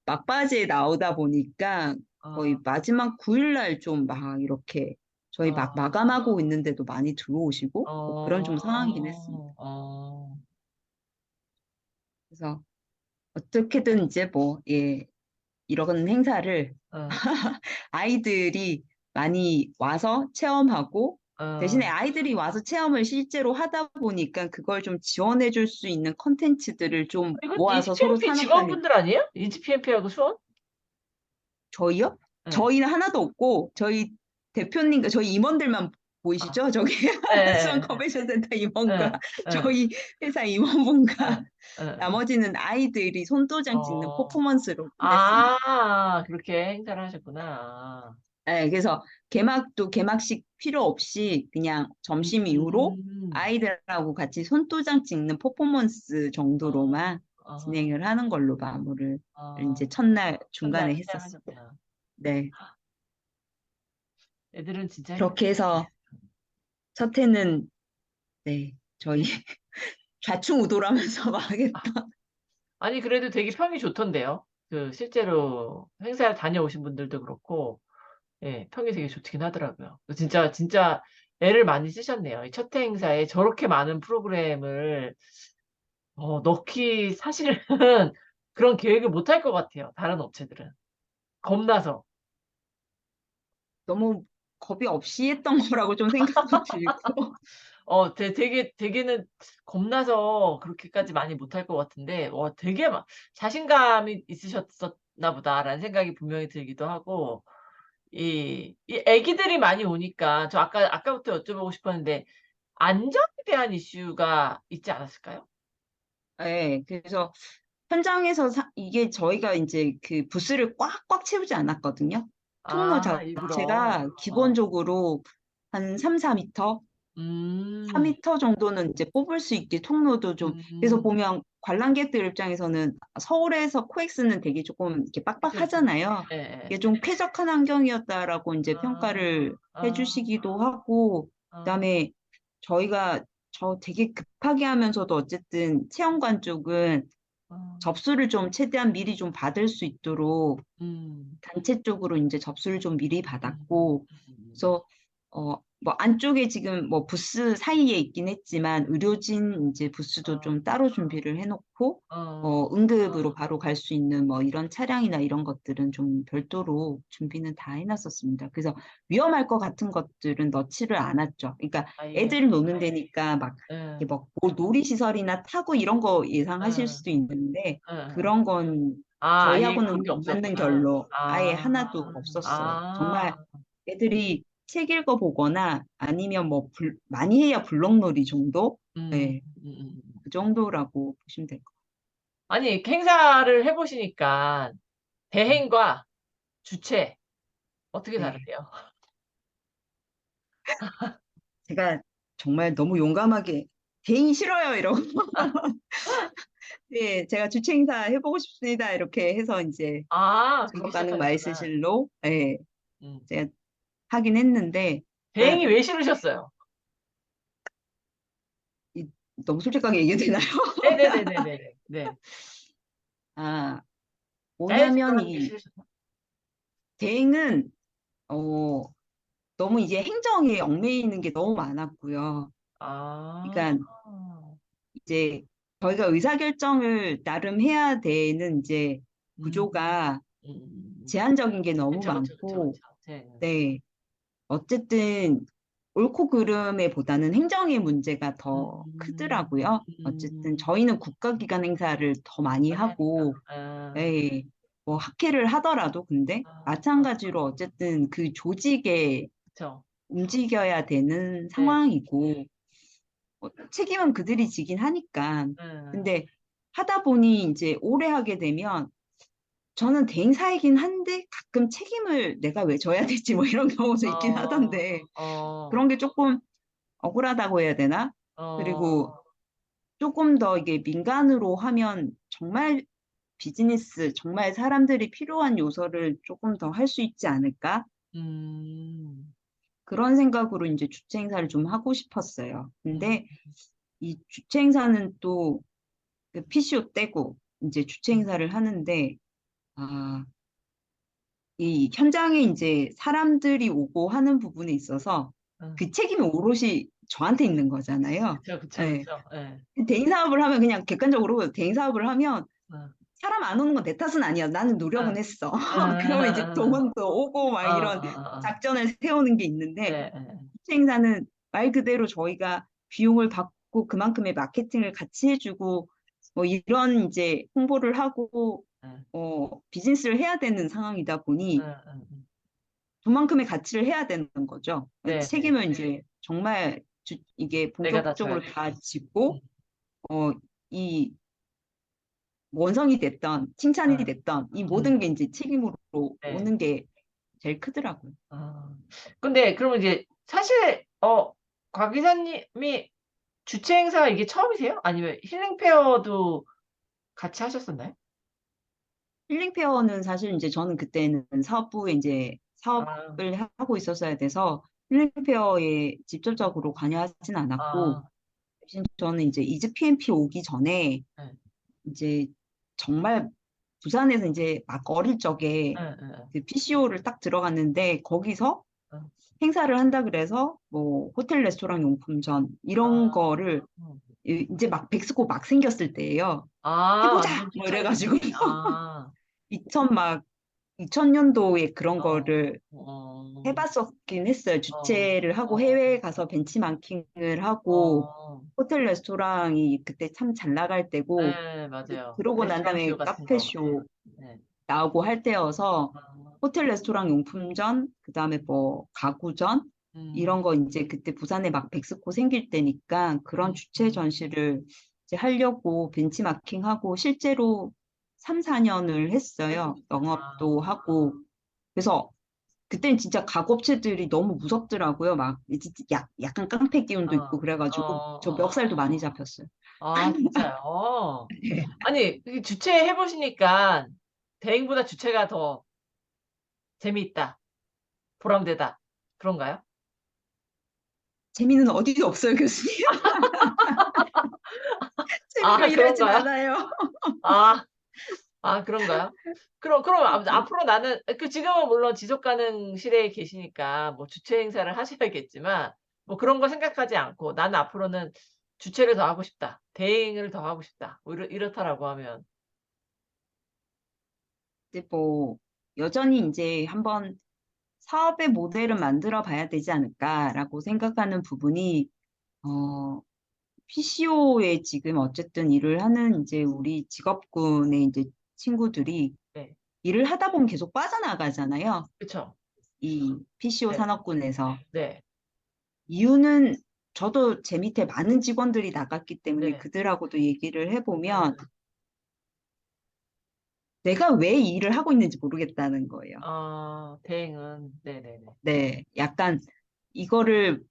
막바지에 나오다 보니까 거의 아, 마지막 9일날 좀 막 이렇게 저희 막 아, 마감하고 있는데도 많이 들어오시고 뭐 그런 좀 상황이긴 했습니다. 어. 그래서 어떻게든 이제 뭐, 예, 이런 행사를 어, 아이들이 많이 와서 체험하고 대신에 어. 아이들이 와서 체험을 실제로 하다 보니까 그걸 좀 지원해 줄 수 있는 컨텐츠들을 좀 이거 모아서 서로 EGPMP 산업화해. 직원분들 아니에요? EGPMP하고 수원? 저희요? 네. 저희는 하나도 없고 저희 대표님과 저희 임원들만 아, 보이시죠? 저기 수원 예, 컨벤션 센터 예, 임원과 예, 예, 저희 회사 임원분과 예, 예. 나머지는 아이들이 손도장 찍는 어. 퍼포먼스로 끝냈습니다. 그렇게 행사를 하셨구나. 네, 그래서 개막도 개막식 필요 없이 그냥 점심 이후로 음, 아이들하고 같이 손도장 찍는 퍼포먼스 어, 정도로만 어, 진행을 하는 걸로 마무리를 이제 어. 첫날 첫날 중간에 했었습니다. 시작하셨구나. 네, 애들은 진짜 그렇게 행복했겠네. 해서 첫 해는 네, 저희 좌충우돌하면서 망했다. 아니, 그래도 되게 평이 좋던데요. 그, 실제로 행사를 다녀오신 분들도 그렇고, 예, 평이 되게 좋긴 하더라고요. 진짜 애를 많이 쓰셨네요. 이 첫 해 행사에 저렇게 많은 프로그램을 넣기 사실은 그런 계획을 못 할 것 같아요. 다른 업체들은. 겁나서. 너무 겁이 없이 했던 거라고 좀 생각도 들고. 되게는 겁나서 그렇게까지 많이 못할 것 같은데, 되게 막 자신감이 있으셨었나 보다라는 생각이 분명히 들기도 하고, 이 애기들이 많이 오니까, 아까부터 여쭤보고 싶었는데, 안전에 대한 이슈가 있지 않았을까요? 네, 그래서 현장에서 이게 저희가 이제 그 부스를 꽉꽉 채우지 않았거든요. 통로 일부러. 자체가 기본적으로 한 3, 4미터, 음, 4미터 정도는 이제 뽑을 수 있게 통로도 좀, 그래서 음, 보면 관람객들 입장에서는 서울에서 코엑스는 되게 조금 이렇게 그쵸. 빡빡하잖아요. 예, 예. 이게 좀 쾌적한 환경이었다라고 이제 아, 평가를 아, 해주시기도 하고, 아, 그다음에 저희가 되게 급하게 하면서도 어쨌든 체험관 쪽은 아, 접수를 좀 최대한 미리 좀 받을 수 있도록 음, 단체 쪽으로 이제 접수를 좀 미리 음, 받았고, 음, 그래서 뭐 안쪽에 지금 뭐 부스 사이에 있긴 했지만 의료진 이제 부스도 어, 좀 따로 준비를 해놓고 어, 응급으로 바로 갈 수 있는 뭐 이런 차량이나 이런 것들은 좀 별도로 준비는 다 해놨었습니다. 그래서 위험할 것 같은 것들은 넣지를 않았죠. 그러니까 아예, 애들 노는 데니까 막 예, 이렇게 뭐 놀이시설이나 타고 이런 거 예상하실 예, 수도 있는데 예. 그런 건 아예 그런 저희하고는 게 안 맞는 없었구나. 결로 아예 하나도 없었어요. 정말 애들이 책 읽어보거나 아니면 뭐 많이 해야 블록놀이 정도? 음, 네, 음, 음. 그 정도라고 보시면 될 것 아니, 이렇게 행사를 해보시니까 같아요. 대행과 주최 어떻게 네. 다르세요? 제가 정말 너무 용감하게 개인이 싫어요 이러고 네, 제가 주최 행사 해보고 싶습니다 이렇게 해서 이제 그렇게 작업 가능 시작하셨구나. 마이스실로 네, 제가 하긴 했는데, 대행이 왜 싫으셨어요? 너무 솔직하게 얘기해도 되나요? 네네네네네. 네. 아, 사회적으로 뭐냐면 하는 게 이 싫으셨나? 대행은 너무 이제 행정에 얽매이는 게 너무 많았고요. 아, 그러니까 이제 저희가 의사결정을 나름 해야 되는 이제 음, 구조가 음. 제한적인 게 너무 그쵸, 그쵸, 그쵸, 많고, 그쵸. 네. 네. 어쨌든 옳고 그름에 보다는 행정의 문제가 더 음, 크더라고요. 어쨌든 저희는 국가기관 행사를 더 많이 많이 하니까. 하고, 네. 뭐 학회를 하더라도 근데 마찬가지로 어쨌든 그 조직에 그쵸. 움직여야 되는 네. 상황이고, 책임은 그들이 지긴 하니까. 음, 근데 하다 보니 이제 오래 하게 되면 저는 대행사이긴 한데 가끔 책임을 내가 왜 져야 되지 뭐 이런 경우도 있긴 어, 하던데 어, 그런 게 조금 억울하다고 해야 되나? 그리고 어, 조금 더 이게 민간으로 하면 정말 비즈니스, 정말 사람들이 필요한 요소를 조금 더 할 수 있지 않을까? 음, 그런 생각으로 이제 주최 행사를 좀 하고 싶었어요. 음, 근데 이 주최 행사는 또 그 PCO 떼고 이제 주최 행사를 하는데 아, 이 현장에 이제 사람들이 오고 하는 부분에 있어서 음. 그 책임이 오롯이 저한테 있는 거잖아요. 그쵸, 그쵸, 예. 그쵸. 예. 대인 사업을 하면 그냥 객관적으로 대인 사업을 하면 음, 사람 안 오는 건 내 탓은 아니야. 나는 노력은 음, 했어. 음, 그러면 이제 음, 동원도 오고 막 이런 음. 작전을 세우는 게 있는데 네, 주최 행사는 말 그대로 저희가 비용을 받고 그만큼의 마케팅을 같이 해주고 뭐 이런 이제 홍보를 하고 네, 비즈니스를 해야 되는 상황이다 보니 네. 그만큼의 가치를 해야 되는 거죠. 네, 네. 책임을 이제 정말 이게 내가 다 져야 본격적으로 돼. 다 음, 짓고 이 원성이 됐던 칭찬이 음, 됐던 이 음, 모든 게 이제 책임으로 네. 오는 게 제일 크더라고요. 아, 근데 그러면 이제 사실 곽 기사님이 주최 행사 이게 처음이세요? 아니면 힐링 페어도 같이 하셨었나요? 힐링 페어는 사실 이제 저는 그때는 사업부에 이제 아, 사업을 하고 있었어야 돼서 힐링 페어에 직접적으로 관여하진 않았고 아, 대신 저는 이제 이즈 PMP 오기 전에 네, 이제 정말 부산에서 이제 막 어릴 적에 네, 네, 그 PCO를 딱 들어갔는데 거기서 네. 행사를 한다 그래서 뭐 호텔 레스토랑 용품전 이런 아, 거를 이제 막 백스코 막 생겼을 때예요. 해보자 완전 뭐 초창기 이래가지고 때. 아, 2000 막 2000년도에 그런 어, 거를 어, 해봤었긴 했어요. 어, 주최를 하고 어, 해외에 가서 벤치마킹을 하고 어, 호텔 레스토랑이 그때 참 잘 나갈 때고 네, 맞아요. 그러고 난 레스토랑 다음에 쇼 같은 거. 카페쇼 네. 나오고 할 때여서 아, 호텔 레스토랑 용품전, 그다음에 뭐 가구전 음, 이런 거 이제 그때 부산에 막 백스코 생길 때니까 그런 음, 주최 전시를 이제 하려고 벤치마킹하고 실제로 3, 4년을 했어요. 영업도 아, 하고. 그래서 그때는 진짜 가구업체들이 너무 무섭더라고요. 막 이제 약간 깡패 기운도 있고 그래가지고 저 멱살도 많이 잡혔어요. 진짜요? 네. 아니, 이 주최 해보시니까 대행보다 주최가 더 재미있다, 보람되다, 그런가요? 재미는 어디도 없어요, 교수님. 재미로 일하진 그런가요? 않아요. 아, 그런가요? 그럼 앞으로 나는, 지금은 물론 지속 가능 시대에 계시니까 뭐 주최 행사를 하셔야겠지만, 뭐 그런 거 생각하지 않고 나는 앞으로는 주최를 더 하고 싶다, 대행을 더 하고 싶다, 뭐 이렇다라고 하면, 이제 뭐 여전히 이제 한번 사업의 모델을 만들어 봐야 되지 않을까라고 생각하는 부분이 PCO에 지금 어쨌든 일을 하는 이제 우리 직업군의 이제 친구들이 네, 일을 하다 보면 계속 빠져나가잖아요. 그쵸? 이 PCO 네, 산업군에서. 네, 이유는 저도 제 밑에 많은 직원들이 나갔기 때문에 네, 그들하고도 얘기를 해보면 네. 내가 왜 이 일을 하고 있는지 모르겠다는 거예요. 대행은, 네네네. 네, 약간 이거를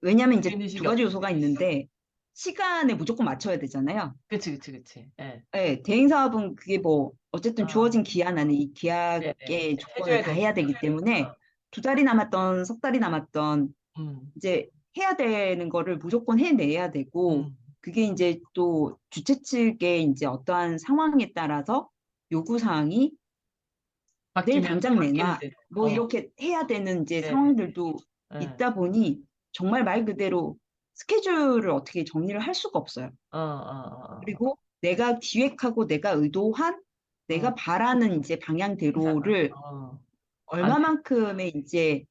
왜냐하면 이제 두 주인의식이 가지 없으세요. 요소가 있는데 시간에 무조건 맞춰야 되잖아요. 그치, 그치, 그치. 예. 네, 대행 사업은 그게 뭐 어쨌든 아, 주어진 기한 안에 이 네네네. 계약의 조건을 해줘야 다 해야 되니까. 되기 때문에 2달이 남았던, 석 달이 남았던, 이제 해야 되는 거를 무조건 해내야 되고, 그게 이제 또 주최 측의 이제 어떠한 상황에 따라서 요구사항이 내일 바뀌면 당장 내놔, 바뀌는데. 뭐 이렇게 해야 되는 이제 네. 상황들도 네. 있다 보니 정말 말 그대로 스케줄을 어떻게 정리를 할 수가 없어요. 그리고 내가 기획하고 내가 의도한 내가 바라는 이제 방향대로를 안 돼. 얼마만큼의 이제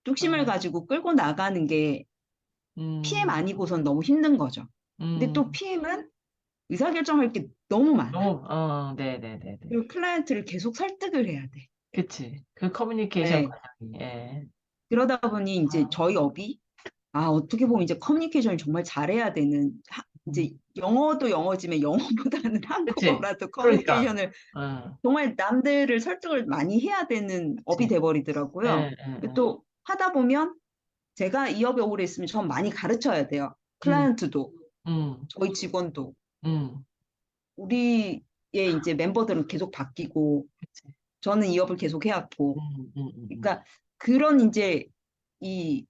뚝심을 가지고 끌고 나가는 게 PM 아니고선 너무 힘든 거죠. 근데 또 PM은 의사결정할 게 너무 많아. 네네네네. 그리고 클라이언트를 계속 설득을 해야 돼. 그치. 그 커뮤니케이션 네. 과정이, 예. 그러다 보니 이제 저희 업이 어떻게 보면 이제 커뮤니케이션을 정말 잘해야 되는 이제 영어도 영어지만 영어보다는 그치. 한국어라도 그러니까. 커뮤니케이션을 정말 남들을 설득을 많이 해야 되는 업이 그치. 돼버리더라고요. 예, 또 하다 보면 제가 이 업에 오래 있으면 전 많이 가르쳐야 돼요. 클라이언트도, 저희 직원도, 음, 우리의 이제 멤버들은 계속 바뀌고, 그치. 저는 이 업을 계속 해왔고, 음. 그러니까 그런 이제 이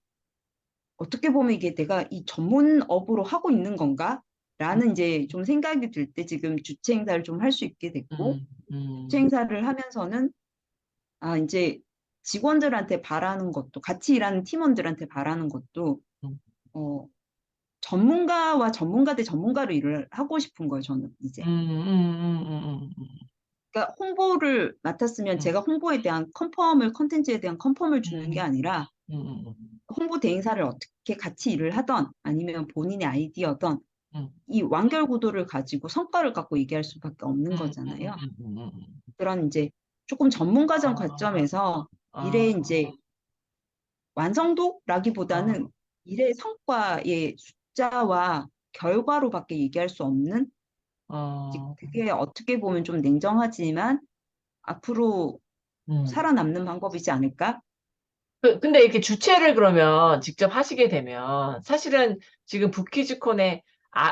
어떻게 보면 이게 내가 이 전문업으로 하고 있는 건가? 라는 이제 좀 생각이 들 때 지금 주최 행사를 좀 할 수 있게 됐고, 주최 행사를 하면서는 이제 직원들한테 바라는 것도, 같이 일하는 팀원들한테 바라는 것도, 음, 어, 전문가와 전문가 대 전문가로 일을 하고 싶은 거예요, 저는 이제. 그러니까 홍보를 맡았으면 제가 홍보에 대한 컨텐츠에 대한 컨펌을 주는 게 아니라, 홍보 대행사를 어떻게 같이 일을 하던 아니면 본인의 아이디어던 이 완결 구도를 가지고 성과를 갖고 얘기할 수밖에 없는 거잖아요. 그런 이제 조금 전문가적 관점에서 일의 이제 완성도라기보다는 일의 성과의 숫자와 결과로밖에 얘기할 수 없는 이제 그게 어떻게 보면 좀 냉정하지만 앞으로 살아남는 방법이지 않을까? 근데 이렇게 주최를 그러면 직접 하시게 되면 사실은 지금 부키즈콘의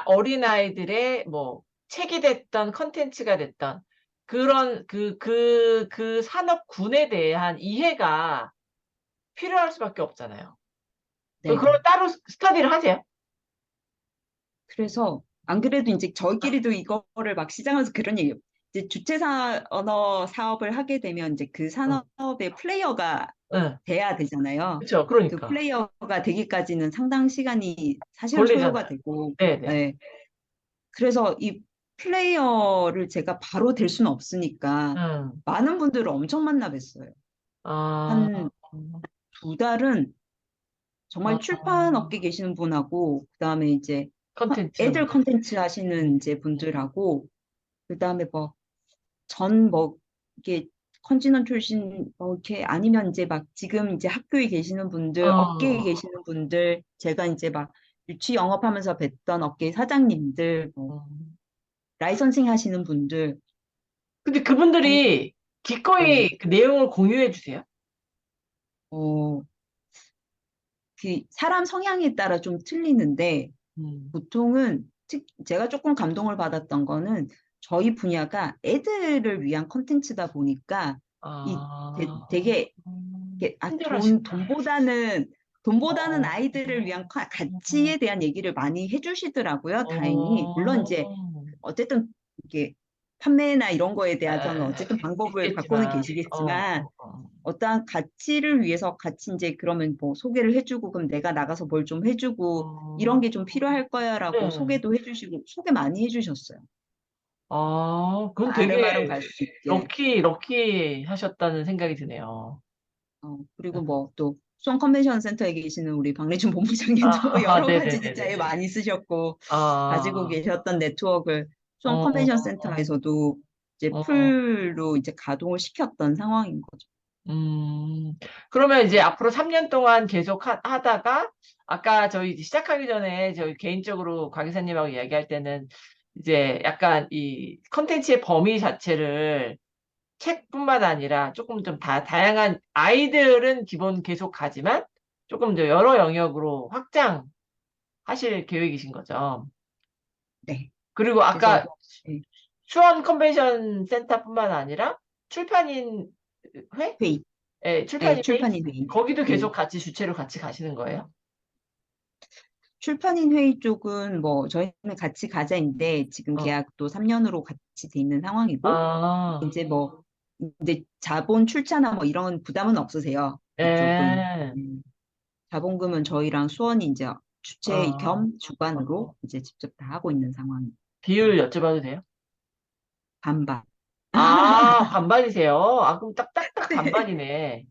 어린아이들의 뭐 책이 됐던 컨텐츠가 됐던 그런 그 산업군에 대한 이해가 필요할 수밖에 없잖아요. 네네. 그걸 따로 스터디를 하세요? 그래서 안 그래도 이제 저희끼리도 이거를 막 시장에서 그런 얘기예요. 이제 언어 사업을 하게 되면 이제 그 응, 산업의 플레이어가 응, 돼야 되잖아요. 그렇죠. 그 그러니까 플레이어가 되기까지는 상당 시간이 사실은 소요가 걸리잖아요. 되고, 네네. 네. 그래서 이 플레이어를 제가 바로 될 수는 없으니까 응. 많은 분들을 엄청 만나 뵀어요. 아, 한 2달은 정말 출판 업계 계시는 분하고, 그다음에 이제 컨텐츠. 애들 컨텐츠 하시는 이제 분들하고, 그다음에 뭐 이게 컨진원 출신 이렇게 아니면 이제 막 지금 이제 학교에 계시는 분들, 업계에 어, 계시는 분들, 제가 이제 막 유치 영업하면서 뵀던 업계 사장님들, 뭐 음. 라이선싱 하시는 분들, 근데 정, 그분들이 네, 기꺼이 그 내용을 공유해 주세요? 어, 그 사람 성향에 따라 좀 틀리는데 음. 보통은 제가 조금 감동을 받았던 거는 저희 분야가 애들을 위한 컨텐츠다 보니까 이 아, 되게 친절하시구나. 돈보다는 어, 아이들을 위한 가치에 대한 얘기를 많이 해주시더라고요. 다행히. 물론 이제 어, 어쨌든 이게 판매나 이런 거에 대해서는 에, 어쨌든 방법을 갖고는 있겠지만, 계시겠지만 어떠한 가치를 위해서 같이 이제 그러면 뭐 소개를 해주고 그럼 내가 나가서 뭘 좀 해주고 이런 어, 게 좀 필요할 거야라고 네. 소개도 해주시고 소개 많이 해주셨어요. 그건 아름아름 되게 갈 수 있게. 럭키 하셨다는 생각이 드네요. 그리고 뭐 또 수원 컨벤션 센터에 계시는 우리 박래준 본부장님도 여러 가지 진짜 애 네네네네네. 많이 쓰셨고 가지고 아, 계셨던 네트워크를 수원 어, 컨벤션 센터에서도 이제 어, 풀로 이제 가동을 시켰던 상황인 거죠. 그러면 이제 앞으로 3년 동안 계속 하다가, 아까 저희 시작하기 전에 저희 개인적으로 곽 기사님하고 이야기할 때는 이제 약간 이 컨텐츠의 범위 자체를 책뿐만 아니라 조금 좀 다양한 아이들은 기본 계속 가지만 조금 더 여러 영역으로 확장하실 계획이신 거죠. 네. 그리고 그래서 아까 네, 수원 컨벤션 센터뿐만 아니라 출판인 회? 회의. 예, 네, 출판인 회의? 출판인 회의. 거기도 계속 네. 같이 주최로 같이 가시는 거예요? 출판인 회의 쪽은 뭐 저희는 같이 가자인데 지금 어. 계약도 3년으로 같이 돼 있는 상황이고 아, 이제 뭐 이제 자본 출자나 뭐 이런 부담은 없으세요. 그쪽은 예. 자본금은 저희랑 수원이 이제 주체 어. 겸 주관으로 이제 직접 다 하고 있는 상황이 비율 여쭤봐도 돼요? 반반. 아, 반반이세요? 아, 그럼 딱딱딱 네. 반반이네.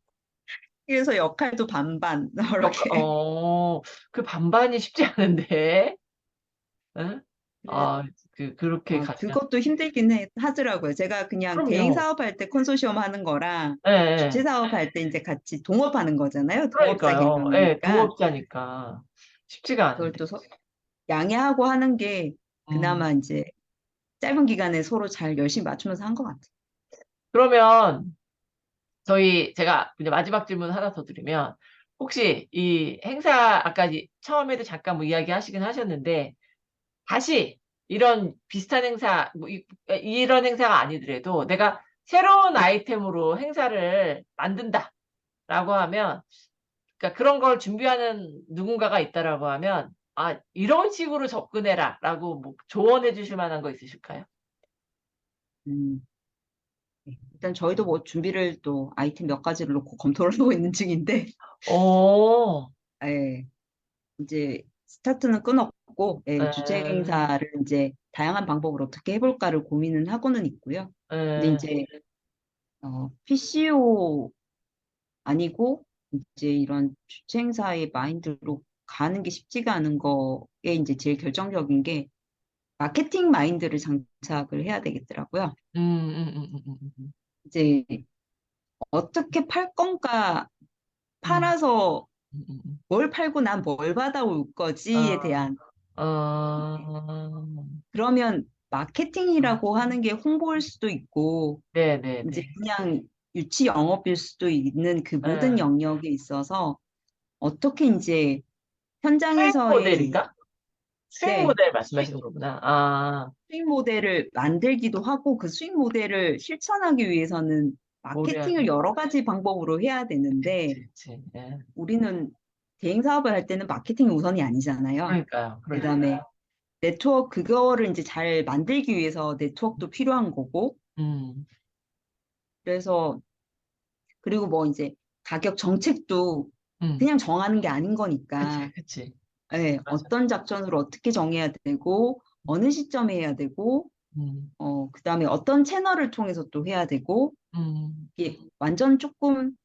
그래서 역할도 반반 역, 이렇게. 그 반반이 쉽지 않은데. 응? 그래- 아, 그렇게 가시면. 그것도 하더라고요. 제가 그냥 대행 그럼요. 사업할 때 컨소시엄 하는 거랑 예, 예. 주체 사업할 때 이제 같이 동업하는 거잖아요. 동업자 그러니까요. 예, 개념이니까 동업자니까. 쉽지가 그걸 않은데. 또 양해하고 하는 게 음. 그나마 이제 짧은 기간에 서로 잘 열심히 맞추면서 한 것 같아요. 그러면 제가 이제 마지막 질문 하나 더 드리면, 혹시 이 행사, 아까 처음에도 잠깐 뭐 이야기 하시긴 하셨는데, 다시 이런 비슷한 행사, 뭐 이런 행사가 아니더라도 내가 새로운 아이템으로 행사를 만든다라고 하면, 그러니까 그런 걸 준비하는 누군가가 있다라고 하면, 아, 이런 식으로 접근해라라고 뭐 조언해 주실 만한 거 있으실까요? 음, 네. 일단 저희도 뭐 준비를 또 아이템 몇 가지를 놓고 검토를 하고 있는 중인데, 오, 예, 이제 스타트는 끊었고, 예, 주제 에, 행사를 이제 다양한 방법으로 어떻게 해볼까를 고민은 하고는 있고요. 근데 에, 이제 PCO 아니고 이제 이런 주체 행사의 마인드로 가는 게 쉽지가 않은 거에 이제 제일 결정적인 게 마케팅 마인드를 장착을 해야 되겠더라고요. 음, 음, 음, 음, 음, 이제 어떻게 팔 건가, 음, 팔아서 음, 음, 음. 뭘 팔고 난 뭘 받아올 거지에 어, 대한 어, 그러면 어, 마케팅이라고 하는 게 홍보일 수도 있고 이제 네네네. 그냥 유치 영업일 수도 있는 그 모든 예. 영역에 있어서 어떻게 이제 수익 현장에서의 모델인가? 수익 네, 모델 말씀하시는 거구나. 아, 수익 모델을 만들기도 하고 그 수익 모델을 실천하기 위해서는 뭘 해야 마케팅을 돼? 여러 가지 방법으로 해야 되는데 그치, 그치. 예. 우리는 대행 사업을 할 때는 마케팅이 우선이 아니잖아요. 그러니까요, 그러니까. 그다음에 네트워크 그거를 이제 잘 만들기 위해서 네트워크도 필요한 거고 음, 그래서 그리고 뭐 이제 가격 정책도 음, 그냥 정하는 게 아닌 그치, 거니까 그치. 예, 맞아. 어떤 작전으로 어떻게 정해야 되고 어느 시점에 해야 되고 음, 그다음에 어떤 채널을 통해서 또 해야 되고 음, 이게 완전 조금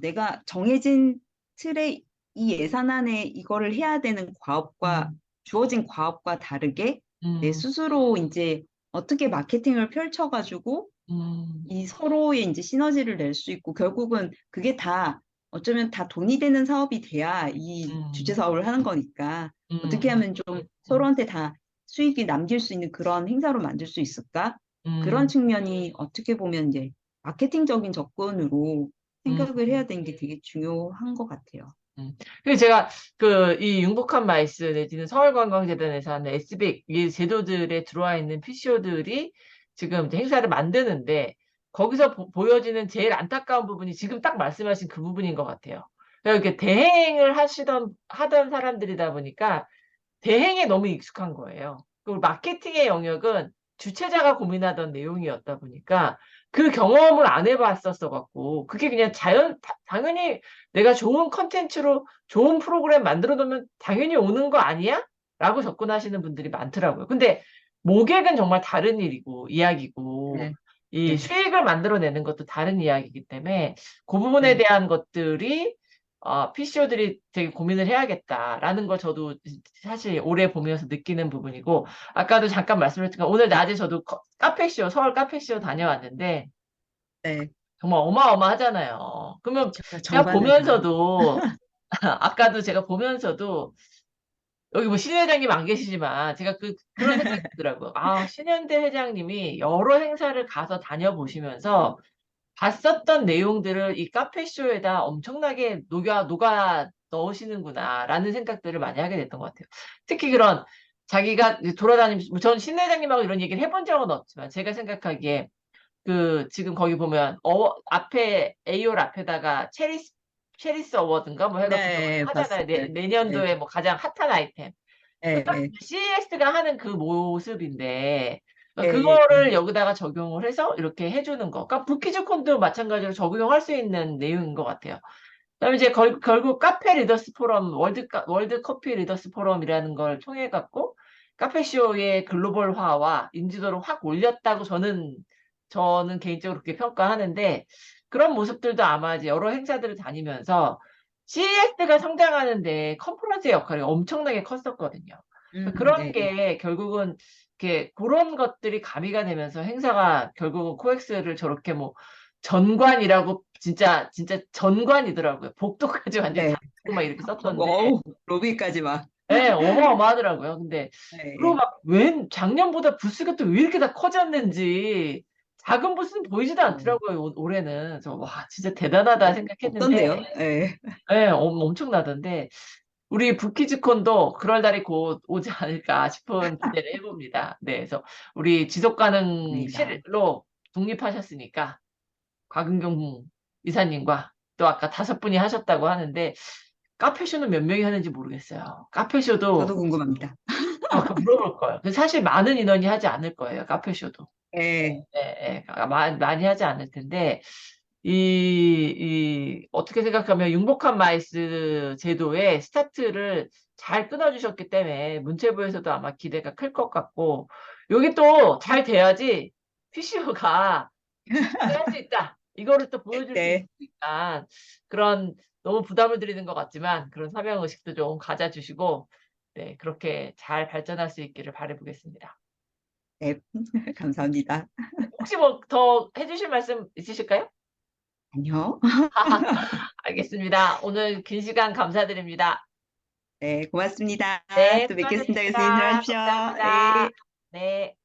내가 정해진 틀에 이 예산 안에 이거를 해야 되는 과업과 음, 주어진 과업과 다르게 내 음, 스스로 이제 어떻게 마케팅을 펼쳐가지고 음, 이 서로의 이제 시너지를 낼 수 있고 결국은 그게 다 어쩌면 다 돈이 되는 사업이 돼야 이 주체 음, 사업을 하는 거니까 어떻게 음, 하면 좀 음, 서로한테 다 수익이 남길 수 있는 그런 행사로 만들 수 있을까? 그런 음, 측면이 어떻게 보면 이제 마케팅적인 접근으로 음, 생각을 해야 되는 게 되게 중요한 것 같아요. 그래서 제가 이 융복한 마이스 내지는 서울관광재단에서 하는 SBIC 이 제도들에 들어와 있는 PCO들이 지금 이제 행사를 만드는데 거기서 보여지는 제일 안타까운 부분이 지금 딱 말씀하신 그 부분인 것 같아요. 그러니까 이렇게 대행을 하던 사람들이다 보니까 대행에 너무 익숙한 거예요. 그리고 마케팅의 영역은 주최자가 고민하던 내용이었다 보니까 그 경험을 안 해봤었어 갖고 그게 그냥 당연히 내가 좋은 컨텐츠로 좋은 프로그램 만들어 놓으면 당연히 오는 거 아니야? 라고 접근하시는 분들이 많더라고요. 근데 모객은 정말 다른 일이고 이야기고 네, 이 네, 수익을 만들어내는 것도 다른 이야기이기 때문에 그 부분에 네. 대한 것들이 PCO들이 되게 고민을 해야겠다라는 걸 저도 사실 올해 보면서 느끼는 부분이고, 아까도 잠깐 말씀드렸지만, 오늘 낮에 저도 카페쇼, 서울 카페쇼 다녀왔는데, 네. 정말 어마어마하잖아요. 그러면 제가 정반을 다. 보면서도, 아까도 제가 보면서도, 여기 뭐 신 회장님 안 계시지만, 제가 그런 생각이 들더라고요. 아, 신현대 회장님이 여러 행사를 가서 다녀보시면서, 봤었던 내용들을 이 카페쇼에다 엄청나게 녹아 넣으시는구나라는 생각들을 많이 하게 됐던 것 같아요. 특히 그런 자기가 이제 돌아다니면서, 전 신회장님하고 이런 얘기를 해본 적은 없지만, 제가 생각하기에 지금 거기 보면 앞에 A홀 앞에다가 체리스 어워드인가 뭐 해갖고 네, 하잖아요. 봤어요. 내년도에 뭐 가장 핫한 아이템. 네, 딱 네, CES가 하는 그 모습인데 네, 그거를 여기다가 적용을 해서 이렇게 해주는 거. 그러니까 부키즈콘도 마찬가지로 적용할 수 있는 내용인 것 같아요. 그다음에 이제 결국 카페 리더스 포럼, 월드 커피 리더스 포럼이라는 걸 통해 갖고 카페쇼의 글로벌화와 인지도를 확 올렸다고 저는 개인적으로 그렇게 평가하는데, 그런 모습들도 아마 이제 여러 행사들을 다니면서 CES가 성장하는데 컨퍼런스의 역할이 엄청나게 컸었거든요. 그런 네. 게 결국은 이렇게 그런 것들이 가미가 되면서 행사가 결국은 코엑스를 저렇게 뭐 전관이라고 진짜 전관이더라고요. 복도까지 완전 네. 다 쓰고 막 이렇게 썼던데, 어우, 로비까지 막. 예, 어마어마하더라고요. 근데 그리고 네. 막 작년보다 부스가 또 왜 이렇게 다 커졌는지 작은 부스는 보이지도 않더라고요. 올해는. 그래서 와, 진짜 대단하다 어떤데요? 생각했는데, 네. 예, 엄청나던데 우리 부키즈콘도 그럴 날이 곧 오지 않을까 싶은 기대를 해봅니다. 네, 그래서 우리 지속 입니다. 가능실로 독립하셨으니까 곽은경 이사님과 또 아까 5분이 하셨다고 하는데, 카페쇼는 몇 명이 하는지 모르겠어요. 카페쇼도 저도 궁금합니다. 그 물어볼 거예요. 사실 많은 인원이 하지 않을 거예요. 카페쇼도. 네. 예, 예. 많이 하지 않을 텐데, 어떻게 생각하면 융복한 마이스 제도의 스타트를 잘 끊어주셨기 때문에 문체부에서도 아마 기대가 클 것 같고, 여기 또 잘 돼야지 PCO가 할 수 있다. 이거를 또 보여줄 수 네. 있으니까, 그런 너무 부담을 드리는 것 같지만 그런 사명의식도 좀 가져주시고, 네, 그렇게 잘 발전할 수 있기를 바라보겠습니다. 네. 감사합니다. 혹시 뭐 더 해주실 말씀 있으실까요? 안녕. 알겠습니다. 오늘 긴 시간 감사드립니다. 네, 고맙습니다. 네, 또 뵙겠습니다. 교수님 수고하셨습니다. 들어가십시오. 감사합니다. 네. 네.